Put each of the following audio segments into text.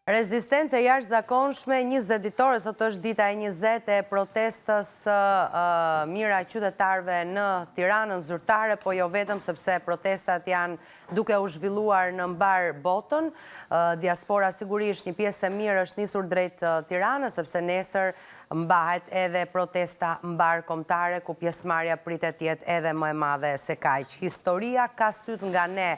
Rezistencë e jashtëzakonshme 20 ditore, sot është dita e 20 e protestës mira qytetarëve në Tiranën zyrtare, po jo vetëm sepse protestat janë duke u zhvilluar në mbar botën. Diaspora sigurisht një pjesë e mirë është nisur drejt Tiranës, sepse nesër mbahet edhe protesta mbar kombëtare, ku pjesëmarrja pritet të jetë edhe më e madhe se kaq. Historia ka syt nga ne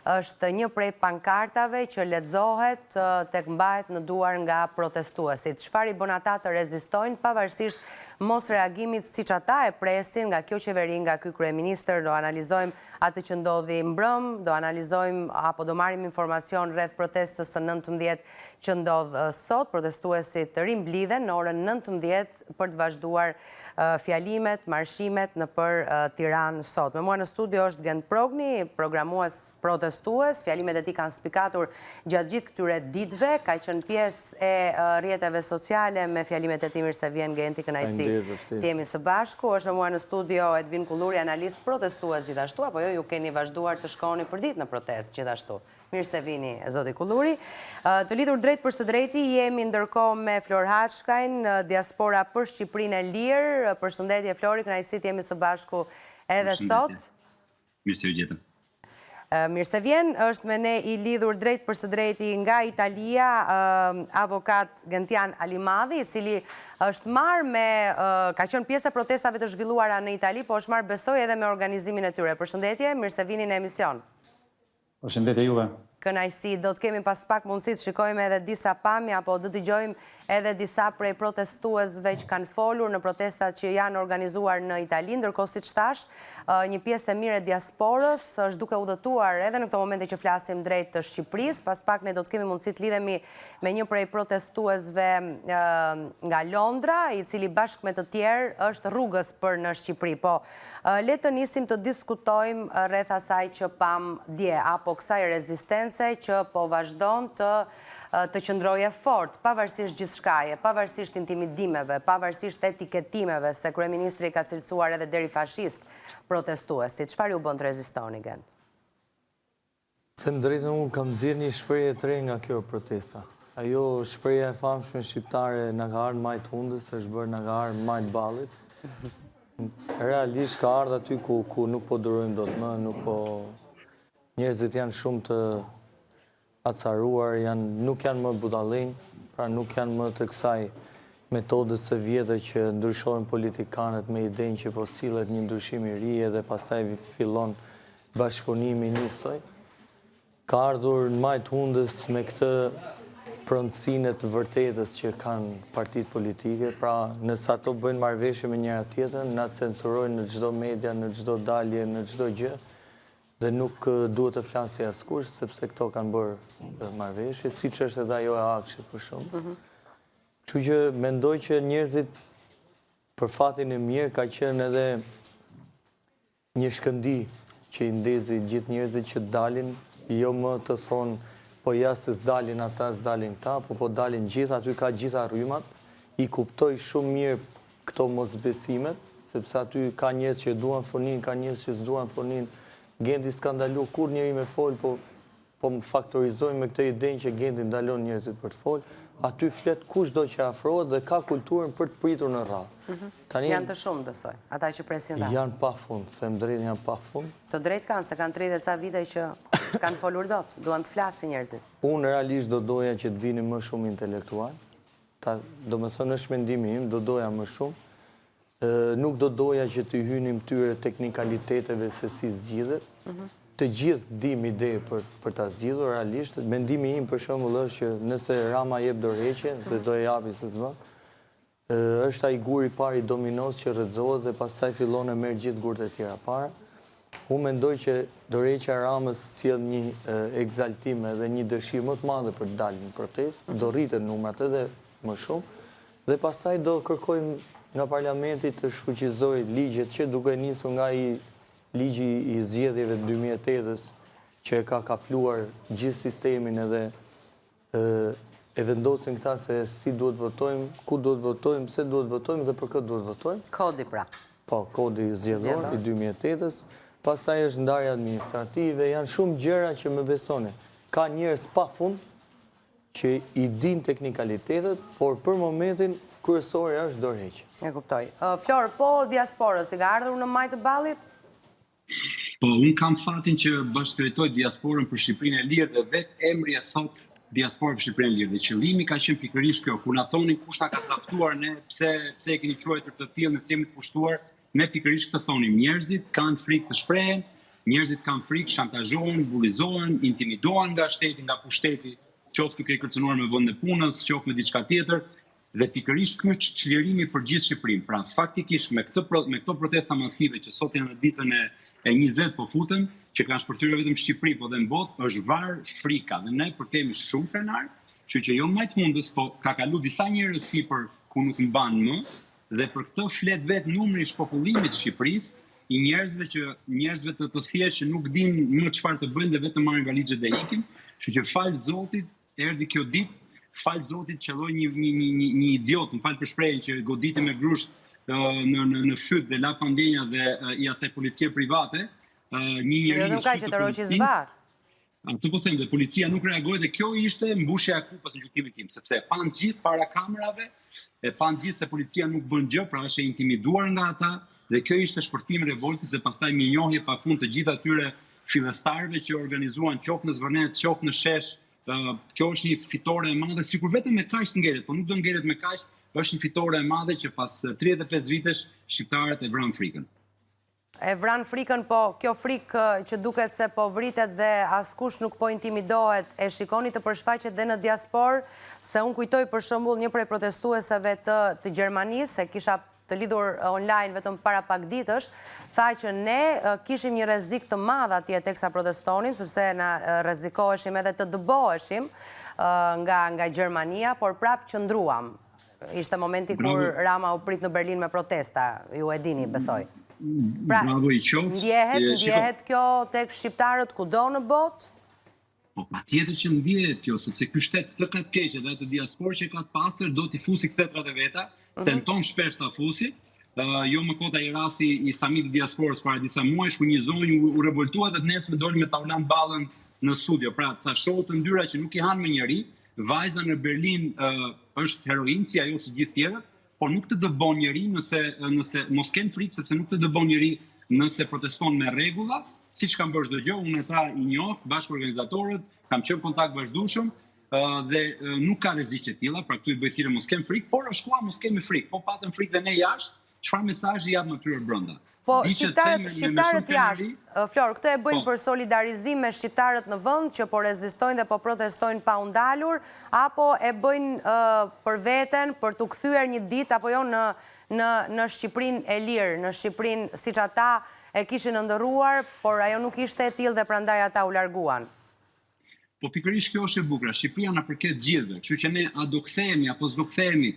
është një prej pankartave që lexohet tek mbahet në duar nga protestuesit. Çfarë i bën ata të rezistojnë pavarësisht mos reagimit siç ata e presin nga kjo qeveri, nga ky kryeministër? Do analizojmë atë që ndodhi mbrëm, do analizojmë apo do marrim informacion rreth protestës së 19 që ndodh sot. Protestuesit rimblidhen në orën 19 për të vazhduar fjalimet, marshimet në për Tiranë sot. Me mua në studio është Gent Progni, programues protestues. Fjalimet e tij kanë spikatur gjatë gjithë këtyre ditëve, ka qenë pjesë e rrjeteve sociale me fjalimet e tij. Mirë se vjen Genti, kënaqësi të jemi së bashku. Është me mua në studio Edvin Kulluri, analist protestues gjithashtu, apo jo, ju keni vazhduar të shkoni për ditë në protestë gjithashtu. Mirë se vini, zoti Kulluri. Të lidhur drejt për së drejti, jemi ndërkohë me Flor Haçkajn, Diaspora për Shqipërinë e Lirë. Përshëndetje Flori, kënaqësi të jemi së bashku edhe sot. Mirë se u gjetëm. Mirë se vjen, është me ne i lidhur drejt për së drejti nga Italia, avokat Gentian Alimadhi, i cili është marrë me, ka qenë pjesë e protestave të zhvilluara në Itali, po është marrë besoj edhe me organizimin e tyre. Përshëndetje, mirë se vini në emision. Përshëndetje juve. Kënaqësi, do të kemi pas pak mundësi të shikojmë edhe disa pamje, apo do të dëgjojmë edhe disa prej protestuesve që kanë folur në protestat që janë organizuar në Itali. Ndërkohë, siç thash, një pjesë e mirë e diasporës është duke udhëtuar edhe në këto momente që flasim drejt të Shqipërisë. Pas pak ne do të kemi mundësi të lidhemi me një prej protestuesve nga Londra, i cili bashkë me të tjerë është rrugës për në Shqipëri. Po, le të nisim të diskutojmë rreth asaj që pam dje, apo kësaj rezistence që po vazhdon të qëndroje fort, pavarësisht gjithçkaje, pavarësisht intimidimeve, pavarësisht etiketimeve, se kryeministri ka cilësuar edhe deri fashist protestuesit. Çfarë ju bën të rezistoni, Gent? Se më drejtën, unë kam nxjerrë një shprehje të re nga kjo protesta. Ajo shprehja e famshme shqiptare na ka ardhur majt hundës, është bërë na ka ardhur majt ballit. Realisht ka ardhur aty ku nuk po durojmë dot më, nuk po, njerëzit janë shumë të acaruar, nuk janë më budallënj, pra nuk janë më të kësaj metodës së vjetër që ndryshojnë politikanët me idenë që po sillet një ndryshim i ri edhe pastaj fillon bashkëpunimi njësoj. Ka ardhur në majt hundës me këtë pronësinë të vërtetës që kanë partitë politike, pra nëse ato bëjnë marrëveshje me njëra tjetrën, na censurojnë në çdo media, në çdo dalje, në çdo gjë. Dhe nuk duhet të flasi askush, sepse këto kanë bërë marrëveshje, siç është edhe ajo e Akshit për shumë. Kështu që mendoj që njerëzit, për fatin e mirë, ka qenë edhe një shkëndi që i ndezi gjithë njerëzit që dalin, jo më të thonë, po ja se s'dalin ata, s'dalin ta, po dalin gjithë, aty ka gjitha rrymat, i kuptoj shumë mirë këto mosbesimet, sepse aty ka njerëz që duan fonin, ka njerëz që s'duan fonin. Genti skandalu kur njëri me fol, po më faktorizojnë me këtë idenë që Genti ndalon njerëzit për të fol, aty flet kushdo që afrohet dhe ka kulturën për të pritur në radhë. Janë të shumë, besoj, ata që presin radhë. Janë pa fund, them drejt, janë pa fund. Të drejt kanë, se kanë 30 ca vite që s'kanë folur dot, duan të flasin njerëzit. Unë realisht do doja që të vini më shumë intelektual, do me thënë është mendimi im, do doja më shumë. Nuk do doja që të hynim tyre teknikaliteteve se si zgjidhet. Të gjithë dim ide për ta zgjidhur realisht. Mendimi im për shembull është që nëse Rama jep dorëheqje dhe do e japi së zbë, është ai guri i parë i dominos që rrëzohet dhe pastaj fillon e merr gjithë gurët e tjera para. Unë mendoj që dorëheqja e Ramës sjell një egzaltim edhe një dëshirë më të madhe për të dalë në protestë, do rriten numrat edhe më shumë dhe pastaj do kërkojmë nga parlamenti të shfuqizoj ligjet që duke nisur nga ligji i zgjedhjeve të 2008-s që ka kapluar gjithë sistemin edhe e vendosin këta se si duhet votojmë, ku duhet votojmë, pse duhet votojmë dhe për këtë duhet votojmë. Kodi pra. Po, kodi zgjedhor i 2008-s. Pastaj është ndarja administrative, janë shumë gjëra që më besoni. Ka njerëz pa fund që i din teknikalitetet, por për momentin kryesori është dorëheqje. E kuptoj. Flor, po diasporës i ka ardhur në maj të ballit? Po, unë kam fatin që bashkëdrejtoj diasporën për Shqipërinë e Lirë dhe vetë emri e thot diasporë për Shqipërinë e Lirë. Dhe qëllimi ka qenë pikërisht kjo, kur na thonin kush na ka traktuar ne, pse e keni quajtur të tillë, ne jemi të pushtuar, ne pikërisht këtë thonim. Njerëzit kanë frikë të shprehen, njerëzit kanë frikë, shantazhohen, bullizohen, intimidohen nga shteti, nga pushteti, qoftë duke i kërcënuar me vend e punës, qoftë me diçka tjetër. Dhe pikërisht ky është çlirimi për gjithë Shqipërinë. Pra faktikisht me këto protesta masive që sot janë në ditën e 20 po futen, që kanë shpërthyer vetëm Shqipëri, po dhe në botë, është varë frika. Dhe ne kemi shumë krenar, që jo më të mundës, po ka kalu disa njerëz sipër ku nuk mban më, dhe për këtë flet vetë numri i shpopullimit të Shqipërisë, i njerëzve të thjeshtë që nuk din më çfarë të bëjnë dhe vetëm marrin valixhet dhe ikin. Kështu që fal Zotit, erdhi kjo ditë. Fal Zotit qelloi një idiot, më fal për shprehjen, që goditi me grusht në fyt dhe la pandenja dhe i asaj policie private, një njeri nuk ka që të roqi zbat. Atë po them, dhe policia nuk reagoi dhe kjo ishte mbushja e kupës në gjykimin tim, sepse e pan gjithë para kamerave, e pan gjithë se policia nuk bën gjë, pra është e intimiduar nga ata, dhe kjo ishte shpërtimi i revoltës dhe pastaj mirënjohje pafund të gjithë atyre fillestarëve që organizuan qoftë në Zvërnet, qoftë në Shesh. Kjo është një fitore e madhe, sikur vetëm me kaq të ngelet, po nuk do ngelet me kaq, është një fitore e madhe që pas 35 vitesh shqiptarët e vranë frikën. E vranë frikën, po kjo frikë që duket se po vritet dhe askush nuk po intimidohet, e shikoni të përshfaqet dhe në diasporë, se unë kujtoj për shembull një prej protestuesave të Gjermanisë, se kisha të lidhur online vetëm para pak ditësh, tha që ne kishim një rrezik të madh atje teksa protestonim, sepse na rrezikoheshim edhe të dëboheshim nga Gjermania, por prap qëndruam. Ishte momenti kur Rama u prit në Berlin me protesta, ju e dini, besoj. Pra, ndjehet kjo tek shqiptarët kudo në botë? Po patjetër që ndjehet kjo, sepse ky shtet këtë ka të keq dhe atë diasporë që ka të pastër do t'i fusi kthjetrat e veta, tenton shpesh ta fusi. Jo më kota i rasti i samit diasporës para disa muajsh ku një zonjë u revoltua dhe të nesër doli me taulan ballën në studio. Pra, ca show të ndyra që nuk i han më njëri, vajza në Berlin është heroin si ajo si gjithë tjerët, por nuk të dëbon njëri nëse mos ken frikë, sepse nuk të dëbon njëri nëse proteston me rregulla, siç kam bërë çdo gjë, unë ata i njoh, bashkëorganizatorët, kam qenë kontakt vazhdueshëm dhe nuk ka rreziqe të tilla, pra këtu i bëj thirrje mos kem frikë, por është koha mos kemi frikë. Po patëm frikë dhe ne jashtë, çfarë mesazhi jap natyrë brenda? Po shqiptarët jashtë, Flor, këtë e bëjnë për solidarizim me shqiptarët në vend që po rezistojnë dhe po protestojnë pa u ndalur, apo e bëjnë për veten, për t'u kthyer një ditë apo jo në Shqipërinë e lirë, në Shqipërinë siç ata e kishin ndërruar, por ajo nuk ishte e tillë dhe prandaj ata u larguan. Po pikërisht kjo është e bukur. Shqipëria na përket gjithëve, kështu që ne a do kthehemi apo s'do kthehemi,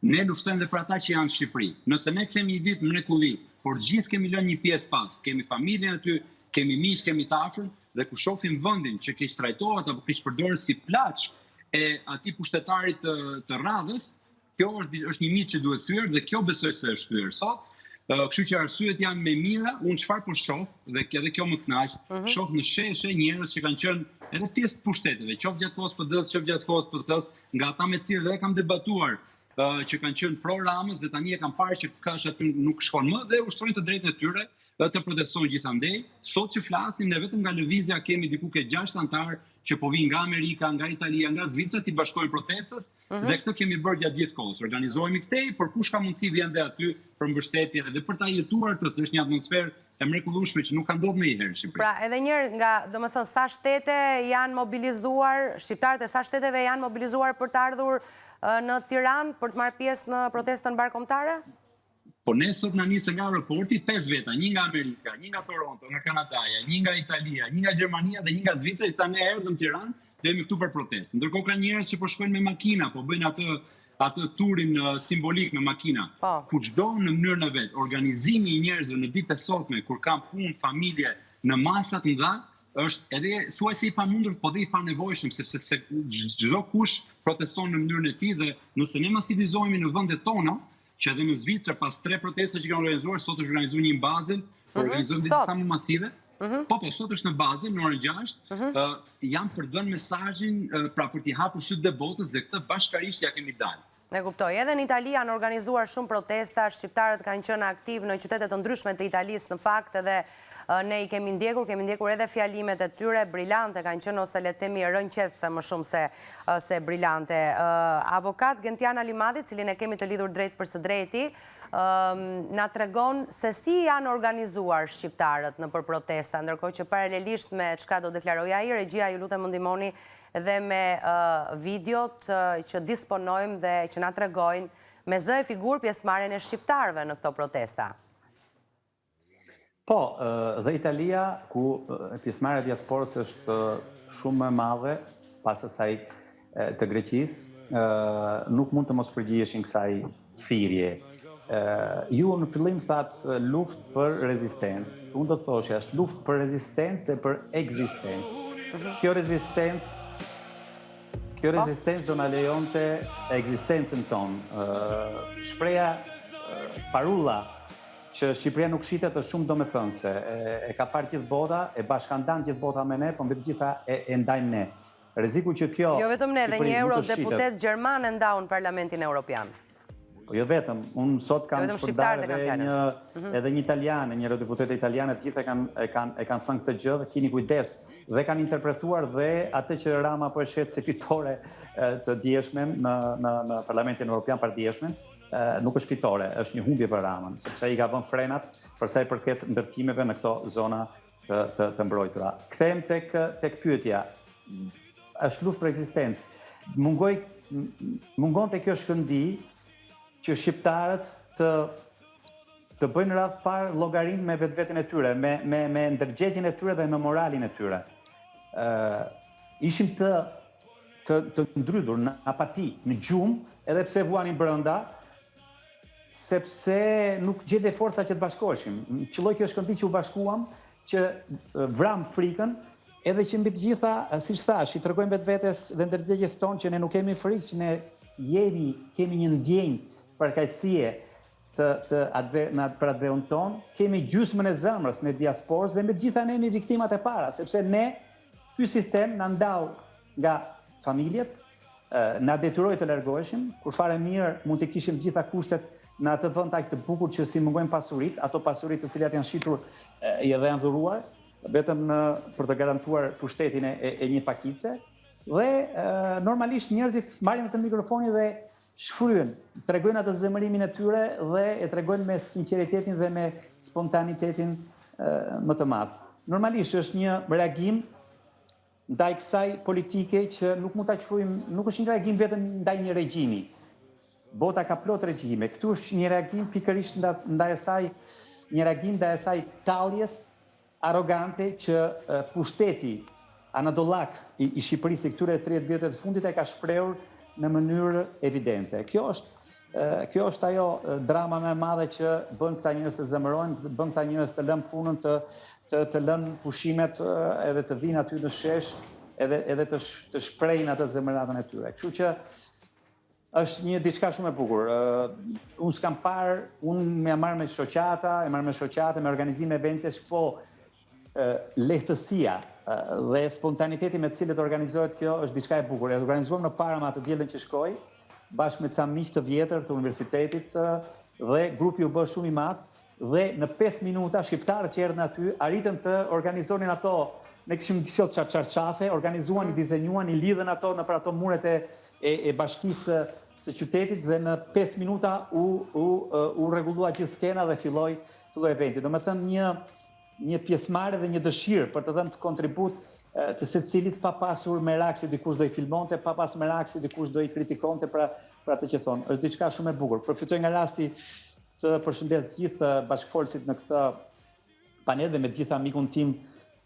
ne luftojmë dhe për ata që janë në Shqipëri. Nëse ne kemi një ditë mrekulli, por gjithë kemi lënë një pjesë pas, kemi familjen aty, kemi miq, kemi të afërm, dhe kur shohim vendin që keq trajtohet apo keq përdoret si plaç e atij pushtetarit të radhës, kjo është një mit që duhet thyer dhe kjo besoj se është thyer sot. Kështu që arsyet janë me mira, unë çfarë po shoh dhe edhe kjo më kënaq, shoh në sheshe njerëz që kanë qenë edhe pjesë të pushteteve, qoftë gjatë kohës PD-s, qoftë gjatë kohës PS-s, nga ata me cilë dhe kam debatuar që kanë qenë pro Ramës dhe tani e kam parë që kash aty nuk shkon më dhe ushtrojnë të drejtën e tyre të protestojnë gjithandej. Sot që flasim ne vetëm nga lëvizja kemi diku ke 6 antar që po vinë nga Amerika, nga Italia, nga Zvicra ti bashkojnë protestës dhe këtë kemi bërë gjatë gjithë kohës. Organizohemi këtej, por kush ka mundësi vjen dhe aty për mbështetje dhe për ta jetuar këtë, se është një atmosferë e mrekullueshme që nuk ka ndodhur ndonjëherë në Shqipëri. Pra, edhe njëherë nga, domethënë, sa shtete janë mobilizuar, shqiptarët e sa shteteve janë mobilizuar për të ardhur në Tiranë për të marrë pjesë në protestën barkombëtare? Po ne sot na nisën nga aeroporti 5 veta, një nga Amerika, një nga Toronto, nga Kanadaja, një nga Italia, një nga Gjermania dhe një nga Zvicra, sa ne erdhëm në Tiranë dhe jemi këtu për protestë. Ndërkohë ka njerëz që po shkojnë me makina, po bëjnë atë turin simbolik me makina. Kuçdo në mënyrën e vet, organizimi i njerëzve në ditët e sotme kur kanë punë, familje, në masa të mëdha, është edhe thuajse i pamundur, po dhe i panevojshëm, sepse çdo kush proteston në mënyrën e tij dhe nëse ne masivizohemi në vendet tona, që edhe në Zvicër pas 3 protesta që kanë organizuar, sot është organizuar një në Basel, organizojmë disa më masive, Po, sot është në bazë, në orën 6, jam për dënë mesazhin pra për t'i hapur sytë dhe botës dhe këtë bashkarisht ja kemi dalë. E kuptoj. Edhe në Itali janë organizuar shumë protesta, shqiptarët kanë qenë aktiv në qytetet të ndryshme të Italisë në fakt edhe ne i kemi ndjekur edhe fjalimet e tyre, brillante kanë qenë ose le të themi rënqethse më shumë se brillante. Avokat Gentiana Limati, cilin e kemi të lidhur drejt për së drejti, na tregon se si janë organizuar shqiptarët në për protesta, ndërkohë që paralelisht me çka do deklaroj ai, regjia ju lutem më ndihmoni dhe me videot që disponojmë dhe që na tregojnë me zë e figurë pjesëmarrjen e shqiptarëve në këto protesta. Po, dhe Italia, ku pjesëmarrja e diasporës është shumë më e madhe pas asaj të Greqisë, nuk mund të mos përgjigjeshin kësaj thirrje. Ju në fillim thatë luftë për rezistencë. Unë do thosha është luftë për rezistencë dhe për ekzistencë. Kjo rezistencë do na lejonte ekzistencën tonë. Shpreha parulla që Shqipëria nuk shitet është shumë domethënëse. E ka parë gjithë bota, e bashkandan gjithë bota me ne, po mbi të gjitha e ndajmë ne. Rreziku që kjo Jo vetëm ne, dhe një eurodeputet gjerman e ndau në Parlamentin Evropian. Po jo vetëm, unë sot kam shpërdarë edhe një italiane, një eurodeputet italiane, të gjithë e kanë thënë këtë gjë dhe keni kujdes dhe kanë interpretuar dhe atë që Rama po e shet se fitore të dieshme në Parlamentin Evropian për dieshme, nuk është fitore, është një humbje për Ramën, sepse i ka vënë frenat për sa i përket ndërtimeve në këto zona të mbrojtura. Kthehem tek pyetja. Është luftë për ekzistencë. Mungon te kjo shkëndi që shqiptarët të bëjnë radhë parë llogarinë me vetveten e tyre, me ndërgjegjjen e tyre dhe me moralin e tyre. Ishim të ndrydhur në apati, në gjumë, edhe pse vuanin brenda, sepse nuk gjete forca që të bashkoheshim. Qëlloj kjo shkëndi që u bashkuam, që vram frikën, edhe që mbi të gjitha, siç thash, i tregojmë vetvetes dhe ndërgjegjes tonë që ne nuk kemi frikë, që ne kemi një ndjenjë përkatësie për atë tonë, kemi gjysmën e zemrës në diasporës dhe me gjitha ne jemi viktimat e para, sepse ne, ky sistem na ndau nga familjet, na detyroi të largoheshim, kur fare mirë mund të kishim gjitha kushtet në atë vend aq të bukur që si mungojnë pasuritë, ato pasuritë të cilat janë shitur dhe janë dhuruar, vetëm për të garantuar pushtetin e një pakice, dhe normalisht njerëzit marrin të mikrofonin dhe shfryen, tregojnë atë zemërimin e tyre dhe e tregojnë me sinqeritetin dhe me spontanitetin më të madh. Normalisht është një reagim ndaj kësaj politike që nuk mund ta quajmë, nuk është një reagim vetëm ndaj një regjimi. Bota ka plot regjime. Këtu është një reagim pikërisht ndaj asaj talljes arrogante që pushteti anadollak i Shqipërisë këtyre 30 vjetëve të fundit e ka shprehur në mënyrë evidente. Kjo është ajo drama më e madhe që bën këta njerëz të zemërojnë, bën këta njerëz të lënë punën, të lënë pushimet edhe të vinë aty në shesh edhe të shprehin atë zemëratën e tyre. Kështu që është një diçka shumë e bukur. Unë s'kam parë, unë më marr me shoqata, me organizime eventesh, po lehtësia dhe spontaniteti me të cilët organizohet kjo është diçka e bukur. E organizuam në Parama të dielën që shkoj, bashkë me ca miq të vjetër të universitetit dhe grupi u bë shumë i madh dhe në 5 minuta shqiptarët që erdhën aty arritën të organizonin ato, ne kishim disa çarçafe, organizuan, dizenjuan, i lidhen ato nëpër ato muret e bashkisë së qytetit dhe në 5 minuta u rregullua gjithë skena dhe filloi eventi. Domethënë një pjesëmarrje dhe një dëshirë për të dhënë kontribut të secilit pa pasur merak se dikush do i filmonte, pa pasur merak se dikush do i kritikonte për atë që thonë. Është diçka shumë e bukur. Përfitoj nga rasti të përshëndes gjithë bashkëfolësit në këtë panel dhe me gjitha mikun tim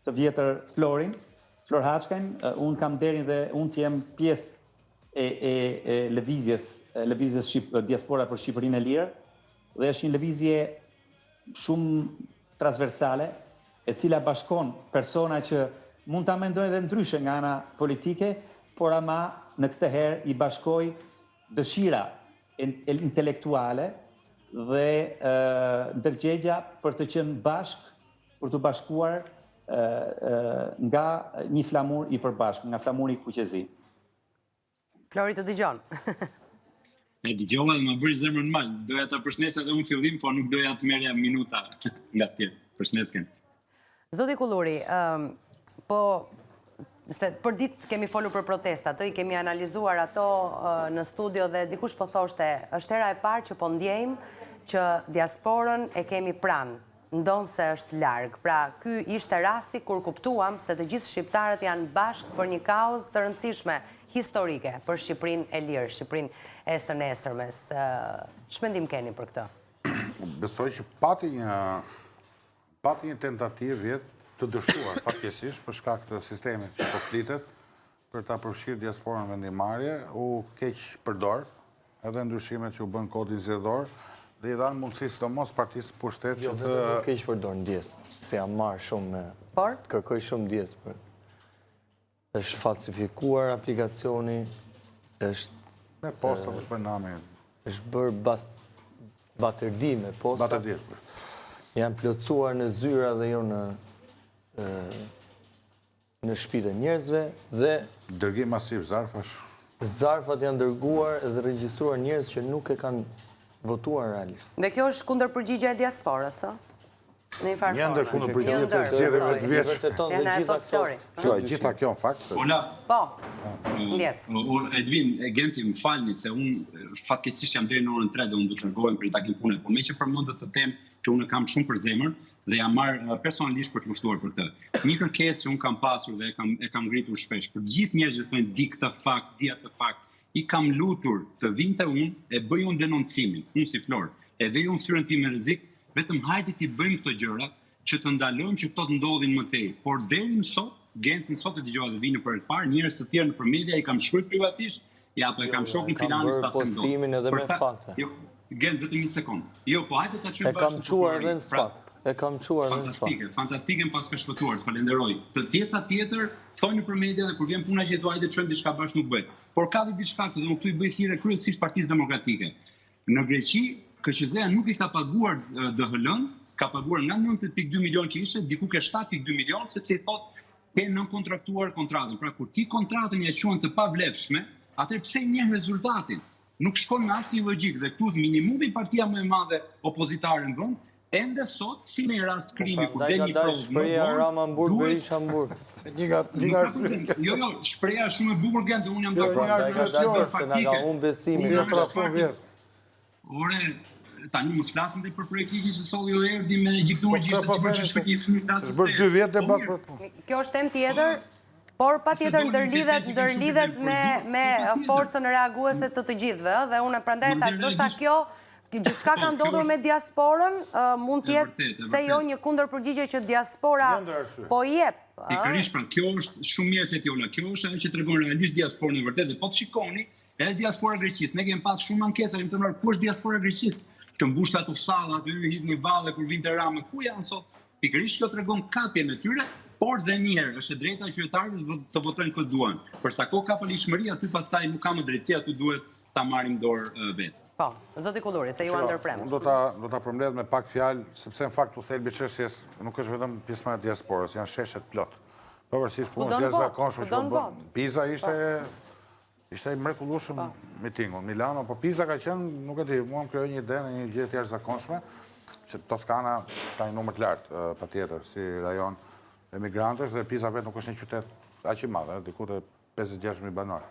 të vjetër Flor Haçkajn. Unë kam derin dhe unë të jem pjesë e lëvizjes diaspora për Shqipërinë e lirë dhe është një lëvizje shumë transversale, e cila bashkon persona që mund ta mendojnë edhe ndryshe nga ana politike, por ama në këtë herë i bashkoi dëshira intelektuale dhe ndërgjegja për të qenë bashkë, për të bashkuar nga një flamur i përbashkë, nga flamuri i kuqezi. Flori të dëgjon. E dëgjova dhe më bëri zemrën mal. Doja ta përshëndes edhe unë fillim, po nuk doja të merja minuta nga tjerë. Përshëndesken. Zoti Kulluri, se për ditë kemi folur për protestat, i kemi analizuar ato në studio dhe dikush po thoshte, është hera e parë që po ndjejmë që diasporën e kemi pranë, ndonë se është largë. Pra, ky ishte rasti kur kuptuam se të gjithë shqiptarët janë bashkë për një kauzë të rëndësishme historike për Shqipërinë e lirë, Shqipërinë e së nesërmes. Ç'mendim keni për këtë? Besoj që pati një tentativë të dështuar fatkesisht për shkak të sistemit që po flitet për ta përfshirë diasporën në vendimarrje, u keq përdor, edhe ndryshimet që u bën kodi zgjedhor, dhe i dhanë mundësi sidomos partisë pushtet që të... Jo, keq përdor ndjes, se jam marrë shumë me... Por? Kërkoj shumë ndjes për... është falsifikuar aplikacioni, është... Me posta për shpërnami. është bërë baterdi me posta. Baterdi. Janë plotësuar në zyra dhe jo në shtëpitë e njerëzve dhe... Dërgim masiv zarfash. Zarfat janë dërguar dhe regjistruar njerëz që nuk e kanë votuar realisht. Dhe kjo është kundër përgjigja e diasporës, ë? Në një farë Një ndër kundër përgjigje të Një zgjedhjeve të vjeç. Jena e thot Flori. Gjitha kjo në fakt. Ola, Po, ndjes. Edvin, Genti, më falni se unë fatkesisht jam deri në orën 3 dhe unë do të largohem për i takim pune, por me që përmendet të temë që unë kam shumë për zemër dhe jam marrë personalisht për të lushtuar për të. Një kërkesë që unë kam pasur dhe e kam ngritur shpesh, për gjithë njerëzit që thonë di këtë fakt, di atë fakt, i kam lutur të vinte unë e bëj unë denoncimin, unë si Flor, e vej unë fytyrën time me rrezik, vetëm hajde ti bëjmë këto gjëra që të ndalojmë që këto të ndodhin më tej. Por deri më sot, Gentin sot e dëgjova dhe vinë për e parë, njerëz të tjerë nëpër media i kam shkruar privatisht, ja po e kam shokun Filanin sta postimin edhe me fakte. Jo, Gent vetëm një sekond. Jo, po hajde ta çojmë bashkë. E kam çuar edhe në spak. E kam çuar edhe në spak. Fantastike pas ka shpëtuar, falenderoj. Të pjesa tjetër thonë nëpër media dhe kur vjen puna që thua hajde çojmë diçka bashkë nuk bëhet. Por ka diçka që do këtu i bëj thirrje kryesisht Partisë Demokratike. Në Greqi KQZ-ja nuk i ka paguar DHL-n, ka paguar nga 9.2 milion që ishte, diku ke 7.2 milion, sepse i thot ke nënkontraktuar kontratën. Pra kur ti kontratën ja quhen të pavlefshme, atëherë pse njeh rezultatin? Nuk shkon me asnjë logjik dhe këtu minimumi partia më e madhe opozitare në vend, ende sot, si në një rast krimi kur del një provë, shpreha Rama Hamburg, Berisha Hamburg. Një arsye. Jo, shpreha shumë e bukur Gent, unë jam dakord. Se na ka humbë besimin. Ore, tani mos flasim dhe për projektin që solli o erdi me gjiktuar që ishte sigurisht që shpëti i fëmijë klasës. Është bërë 2 vjet debat për. Kjo është temë tjetër, por patjetër ndërlidhet me forcën reaguese të gjithëve, dhe unë prandaj thash, ndoshta kjo gjithçka ka ndodhur me diasporën, mund të jetë pse jo një kundërpërgjigje që diaspora po jep. Pikërisht, pra kjo është shumë mirë theti Ola, kjo është ajo që tregon realisht diasporën e vërtetë. Dhe po të shikoni, edhe diaspora e Greqisë, ne kemi pas shumë ankesa, kemi thënë ku është diaspora e Greqisë, që mbushte ato salla, aty hidh një valle kur vinte Rama, ku janë sot? Pikërisht kjo tregon kapjen e tyre, por dhe një herë është e drejta e qytetarëve të votojnë këtë duan. Për sa kohë ka palishmëri, aty pastaj nuk ka më drejtësi, aty duhet ta marrim dorë vetë. Po, zoti Kulluri, se ju ndërprem. Unë do ta përmbledh me pak fjalë, sepse në fakt u thelbi çështjes nuk është vetëm pjesëmarrja e diasporës, janë sheshet plot. Pavarësisht punës jashtëzakonshme që u bën. Pisa ishte mrekullueshëm mitingu. Milano, po Pisa ka qenë, nuk e di, mua më krijoi një ide në një gjë të jashtëzakonshme, që Toskana ka një numër të lartë patjetër si rajon emigrantësh dhe Pisa vetë nuk është një qytet aq i madh, diku te 56.000 banor.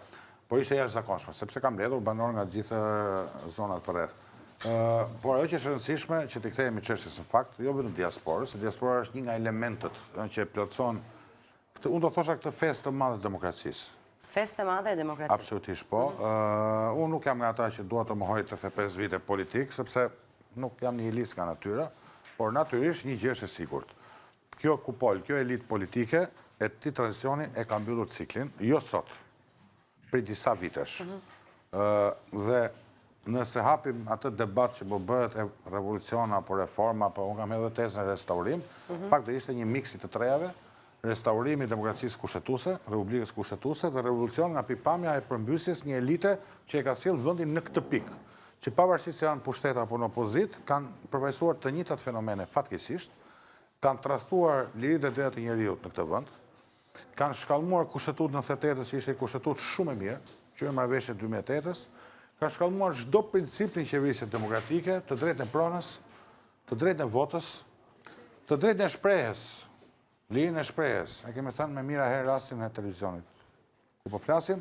Po ishte jashtëzakonshme, sepse ka mbledhur banor nga gjithë zonat përreth. Por ajo që është e rëndësishme që të kthehemi çështjes në fakt, jo vetëm diasporës, se diaspora është një nga elementët që plotson këtë, unë do thosha këtë festë të madhe të demokracisë. Festë e madhe e demokracisë. Absolutisht po. Unë nuk jam nga ata që dua të mohoj 35 vite politikë, sepse nuk jam nihilist nga natyra, por natyrisht një gjë është e sigurt. Kjo kupol, kjo elitë politike e këtij tranzicioni e ka mbyllur ciklin, jo sot, prej disa vitesh. Dhe nëse hapim atë debat që po bëhet e revolucion apo reforma, apo unë kam edhe tezën e restaurim, fakt do ishte një mix i të trejave, restaurimi i demokracisë kushtetuese, republikës kushtetuese dhe revolucion nga pikpamja e përmbysjes një elite që e ka sjellë vendin në këtë pikë, që pavarësisht se janë pushtet apo në opozit, kanë përfaqësuar të njëjtat fenomene fatkeqësisht, kanë trastuar liritë e drejtat e njeriut në këtë vend, kanë shkallmuar kushtetutën 98-s, që ishte kushtetutë shumë e mirë, që e marrëveshje 2008-s, kanë shkallmuar çdo princip të qeverisë demokratike, të drejtën e pronës, të drejtën e votës, të drejtën e shprehjes, lirinë e shprehjes. E kemi thënë me mira herë rastin e televizionit. Ku po flasim,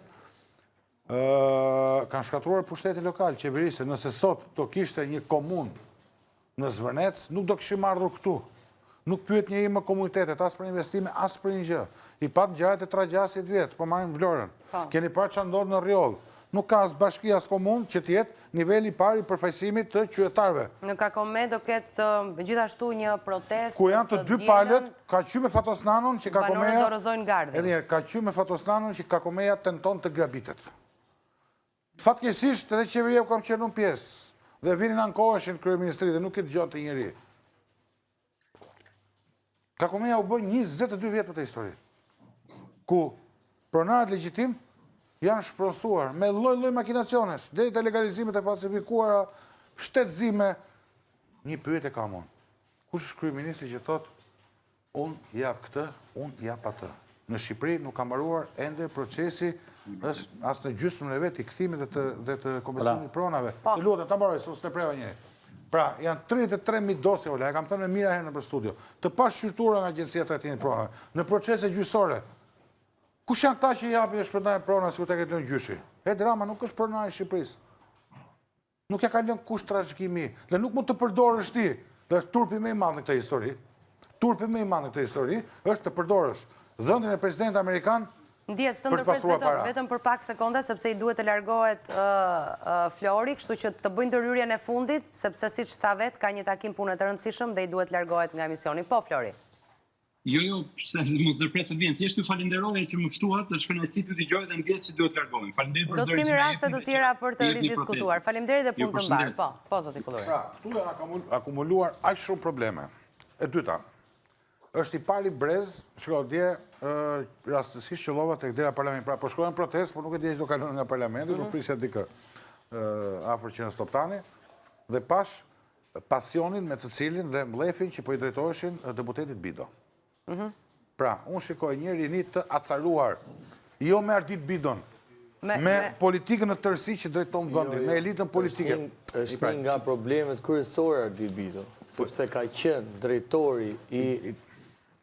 kanë shkatruar pushtetin lokal, qeverisë, nëse sot do kishte një komunë në Zvërnec, nuk do kishim ardhur këtu. Nuk pyet një më komunitetet, as për investime, as për një gjë. I pat ngjarjet e tragjasit vjetë, po marrim Vlorën. Keni parë çfarë ndodh në Rjoll. Nuk ka as bashki as komunë që të jetë niveli i parë i përfaqësimit të qytetarëve. Në Kakome do ketë gjithashtu një protestë. Ku janë të dy palët, ka qy me Fatosnanon që Kakomeja. Banorët dorëzojnë gardhin. Edhe njerë, ka qy me Fatosnanon që Kakomeja tenton të grabitet. Fatkeqësisht edhe qeveria kam qenë në pjesë dhe vinin ankoheshin kryeministri dhe nuk i dëgjon të njëri. Kakomeja u bë 22 vjet për të histori, ku pronarët legjitim janë shpronsuar me lloj-lloj makinacionesh, deri te legalizimet e falsifikuara, shtetëzime. Një pyetje kam unë. Kush është kryeministri që thotë unë jap këtë, unë jap atë? Në Shqipëri nuk ka mbaruar ende procesi as në gjysmën e vet i kthimit dhe të komisionit pronave. Të lutem ta mbaroj, s'u preva njëri. Pra, janë 33.000 dosje, e kam thënë me mira herë në për studio, të pashqyrtuara nga Agjencia e Trajtimit të Pronave, në procese gjyqësore. Kush janë këta që japin e shpërndajnë prona sikur ta ketë lënë gjyshi? E drama nuk është pronar i Shqipërisë. Nuk ja ka lënë kush trashëgimi, dhe nuk mund të përdorësh ti. Dhe është turpi më i madh në këtë histori. Turpi më i madh në këtë histori është të përdorësh dhënien e presidentit amerikan. Ndjes të ndërpres vetëm për pak sekonda, sepse i duhet të largohet Flori, kështu që të bëjnë ndërhyrjen e fundit, sepse siç tha vet, ka një takim pune të rëndësishëm dhe i duhet largohet nga emisioni. Po, Flori. Jo, se mos ndërpres të vjen. Thjesht ju falenderoj që më ftuat, është kënaqësi të dëgjoj dhe ndjes që duhet largohem. Faleminderit për zërin. Do të kemi raste të tjera për të ridiskutuar. Faleminderit dhe punë të mbarë. Po, zoti Kulluri. Pra, këtu janë akumuluar aq shumë probleme. E dyta, është i pari brez, shko dje, rastësisht qëllova tek dera parlamentit. Pra, po shkojnë protest, por nuk e di që do kalon nga parlamenti, nuk prisja dikë afër që në Stoptani, dhe pash pasionin me të cilin dhe mblefin që po i drejtoheshin deputetit Bido. Pra, unë shikoj një rini të acaruar, jo me Ardit Bidon, me politikën në tërësi që drejton vendin, me elitën politike. Është një nga problemet kryesore Ardit Bido, sepse ka qenë drejtori i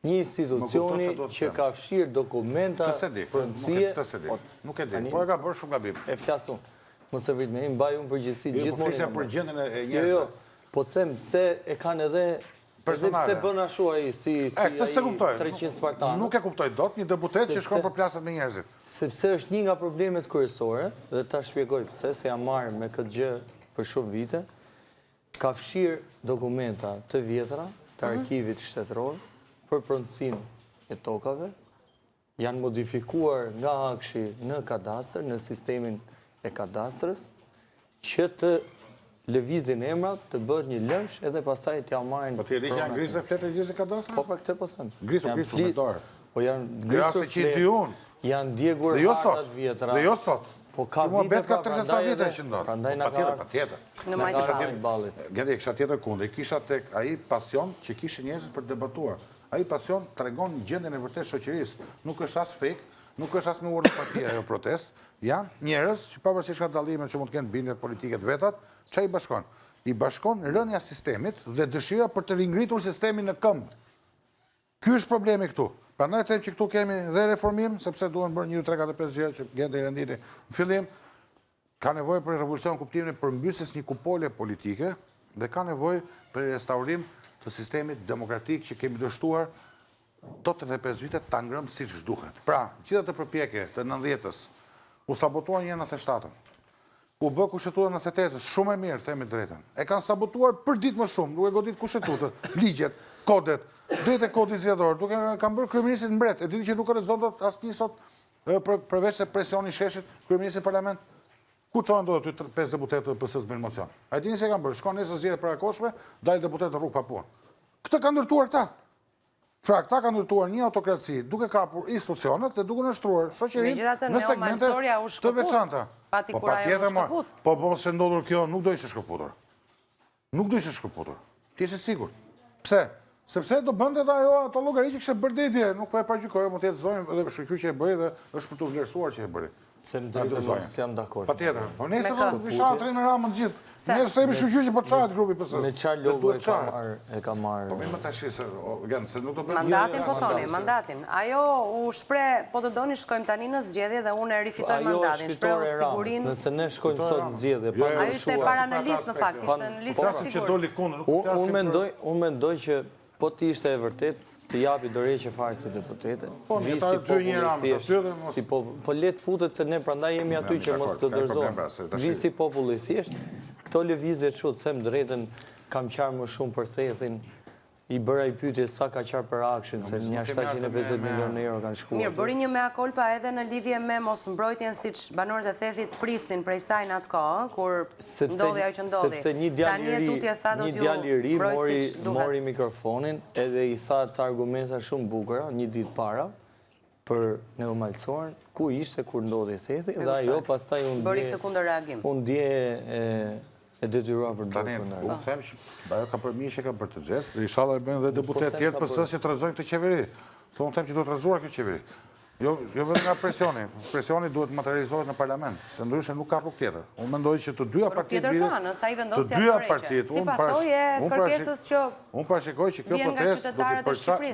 një institucioni që ka fshirë dokumenta, pronësie. Nuk e di, po e ka bërë shumë gabim. E flasun, mos e vrit me mbaj unë përgjithësi gjithmonë. Po flisja për gjendjen e njerëzve. Jo, po të them se e kanë edhe personale. Pse bën ashtu ai si 300 spartanë. Nuk e kuptoj dot një deputet që shkon për plasat me njerëzit. Sepse është një nga problemet kryesore, dhe ta shpjegoj pse, se jam marrë me këtë gjë për shumë vite, ka fshirë dokumenta të vjetra të arkivit shtetëror për pronësinë e tokave, janë modifikuar nga akshi në kadastër, në sistemin e kadastrës, që të lëvizin emrat, të bërë një lëmsh, edhe pasaj t'ja marrin... Po t'i e di që janë grisë e fletë e gjithë e kadastrë? Po për këte po thëmë. Grisë me dorë. Po janë grisë fletë, janë djegur hartat vjetra. Dhe jo sot. Po ka vite, bet ka 30 vite që ndodhë. Prandaj na ka në majtë ballit. Gjeni, kisha tjetër kunde. Kisha tek ai pasion që kishe njerëzit për debatuar. Ai pasion tregon gjendjen e vërtetë shoqërisë. Nuk është as fake, nuk është as me urë partia ajo protest. Janë njerëz që pavarësisht nga dallimet që mund të kenë bindje politike të vetat, çai bashkon. I bashkon rënja sistemit dhe dëshira për të ringritur sistemin në këmbë. Ky është problemi këtu. Prandaj them që këtu kemi dhe reformim, sepse duhen bërë 1, 2, 3, 4, 5 gjëra që gjende i renditi. Në fillim, ka nevojë për revolucion kuptimin e përmbysjes një kupole politike dhe ka nevojë për restaurim të sistemit demokratik që kemi dështuar 85 vite ta ngrëmë siç duhet. Pra, gjithë ato përpjekje të 90-s u sabotuan një 97-ën. U bë kushtetuta në 98-s, shumë e mirë, themi drejtën. E kanë sabotuar për ditë më shumë, duke godit kushtetutët, ligjet, kodet, drejt e kodit zgjedhor, duke kanë bërë kryeministit mbret. E diti që nuk rezon dot asnjë sot përveç se presioni sheshit kryeministit në parlament. Ku çojnë dot 5 deputetë të PS-s me mocion? A dini se kanë bërë? Shkon nesër zgjedhje para koshme, dalë deputetë në rrugë pa punë. Këtë kanë ndërtuar këta. Pra, këta kanë ndërtuar një autokraci duke kapur institucionet dhe duke nështruar shoqërinë në segmente të veçanta. Po patjetër më, po mos e ndodhur kjo, nuk do ishte shkëputur. Nuk do ishte shkëputur. Ti je sigurt. Pse? Sepse do bënte dhe ajo ato llogari që kishte bërë detje, nuk po e paraqykoj, mund të jetë zonjë edhe shoqëri që e bëri dhe është për të vlerësuar që e bëri. Se në drejtën jam dakord. Patjetër. Po nesër do isha atë me Ramën të gjithë. Nesër themi shoqëri që po çahet grupi PS-s. Me çfarë logo e ka marrë? Po më tash se nuk do bëj. Mandatin po thoni, mandatin. Ajo u shpreh, po të doni shkojmë tani në zgjedhje dhe unë e rifitoj mandatin. Shpreh sigurinë. Nëse ne shkojmë sot në zgjedhje, pa ajo ishte para në listë në fakt, ishte në listë e sigurt. Unë mendoj që po ti ishte e vërtet të japi dorëheqje fare si deputete. Po let futet se ne prandaj jemi aty që mos të dorëzohen. Visi populli si është. Këto lëvizje çu të them drejtën kam qarë më shumë për thesin. I bëra i pyetje sa ka qarë për action, se një 750 milion euro kanë shkuar. Mirë, bëri një mea culpa edhe në lidhje me mos mbrojtjen siç banorët e thethit prisnin prej saj në atë kohë, kur ndodhi ajo që ndodhi. Sepse një djalë i ri mori mikrofonin edhe i tha ca argumenta shumë bukura një ditë para për neomalsoren, ku ishte kur ndodhi thethi dhe ajo pastaj bëri këtë kundër reagim. Unë dje e detyruar për të bërë. Unë them që ajo ka për mirë që ka për të gjest, dhe inshallah e bëjnë dhe deputet tjerë PS-s që të rrezojnë këtë qeveri. Se unë them që duhet rrezuar këtë qeveri. Jo vetëm nga presioni. Presioni duhet materializohet në parlament, se ndryshe nuk ka rrugë tjetër. Unë mendoj që të dyja partitë të dyja partitë, unë parashikoj që kjo protestë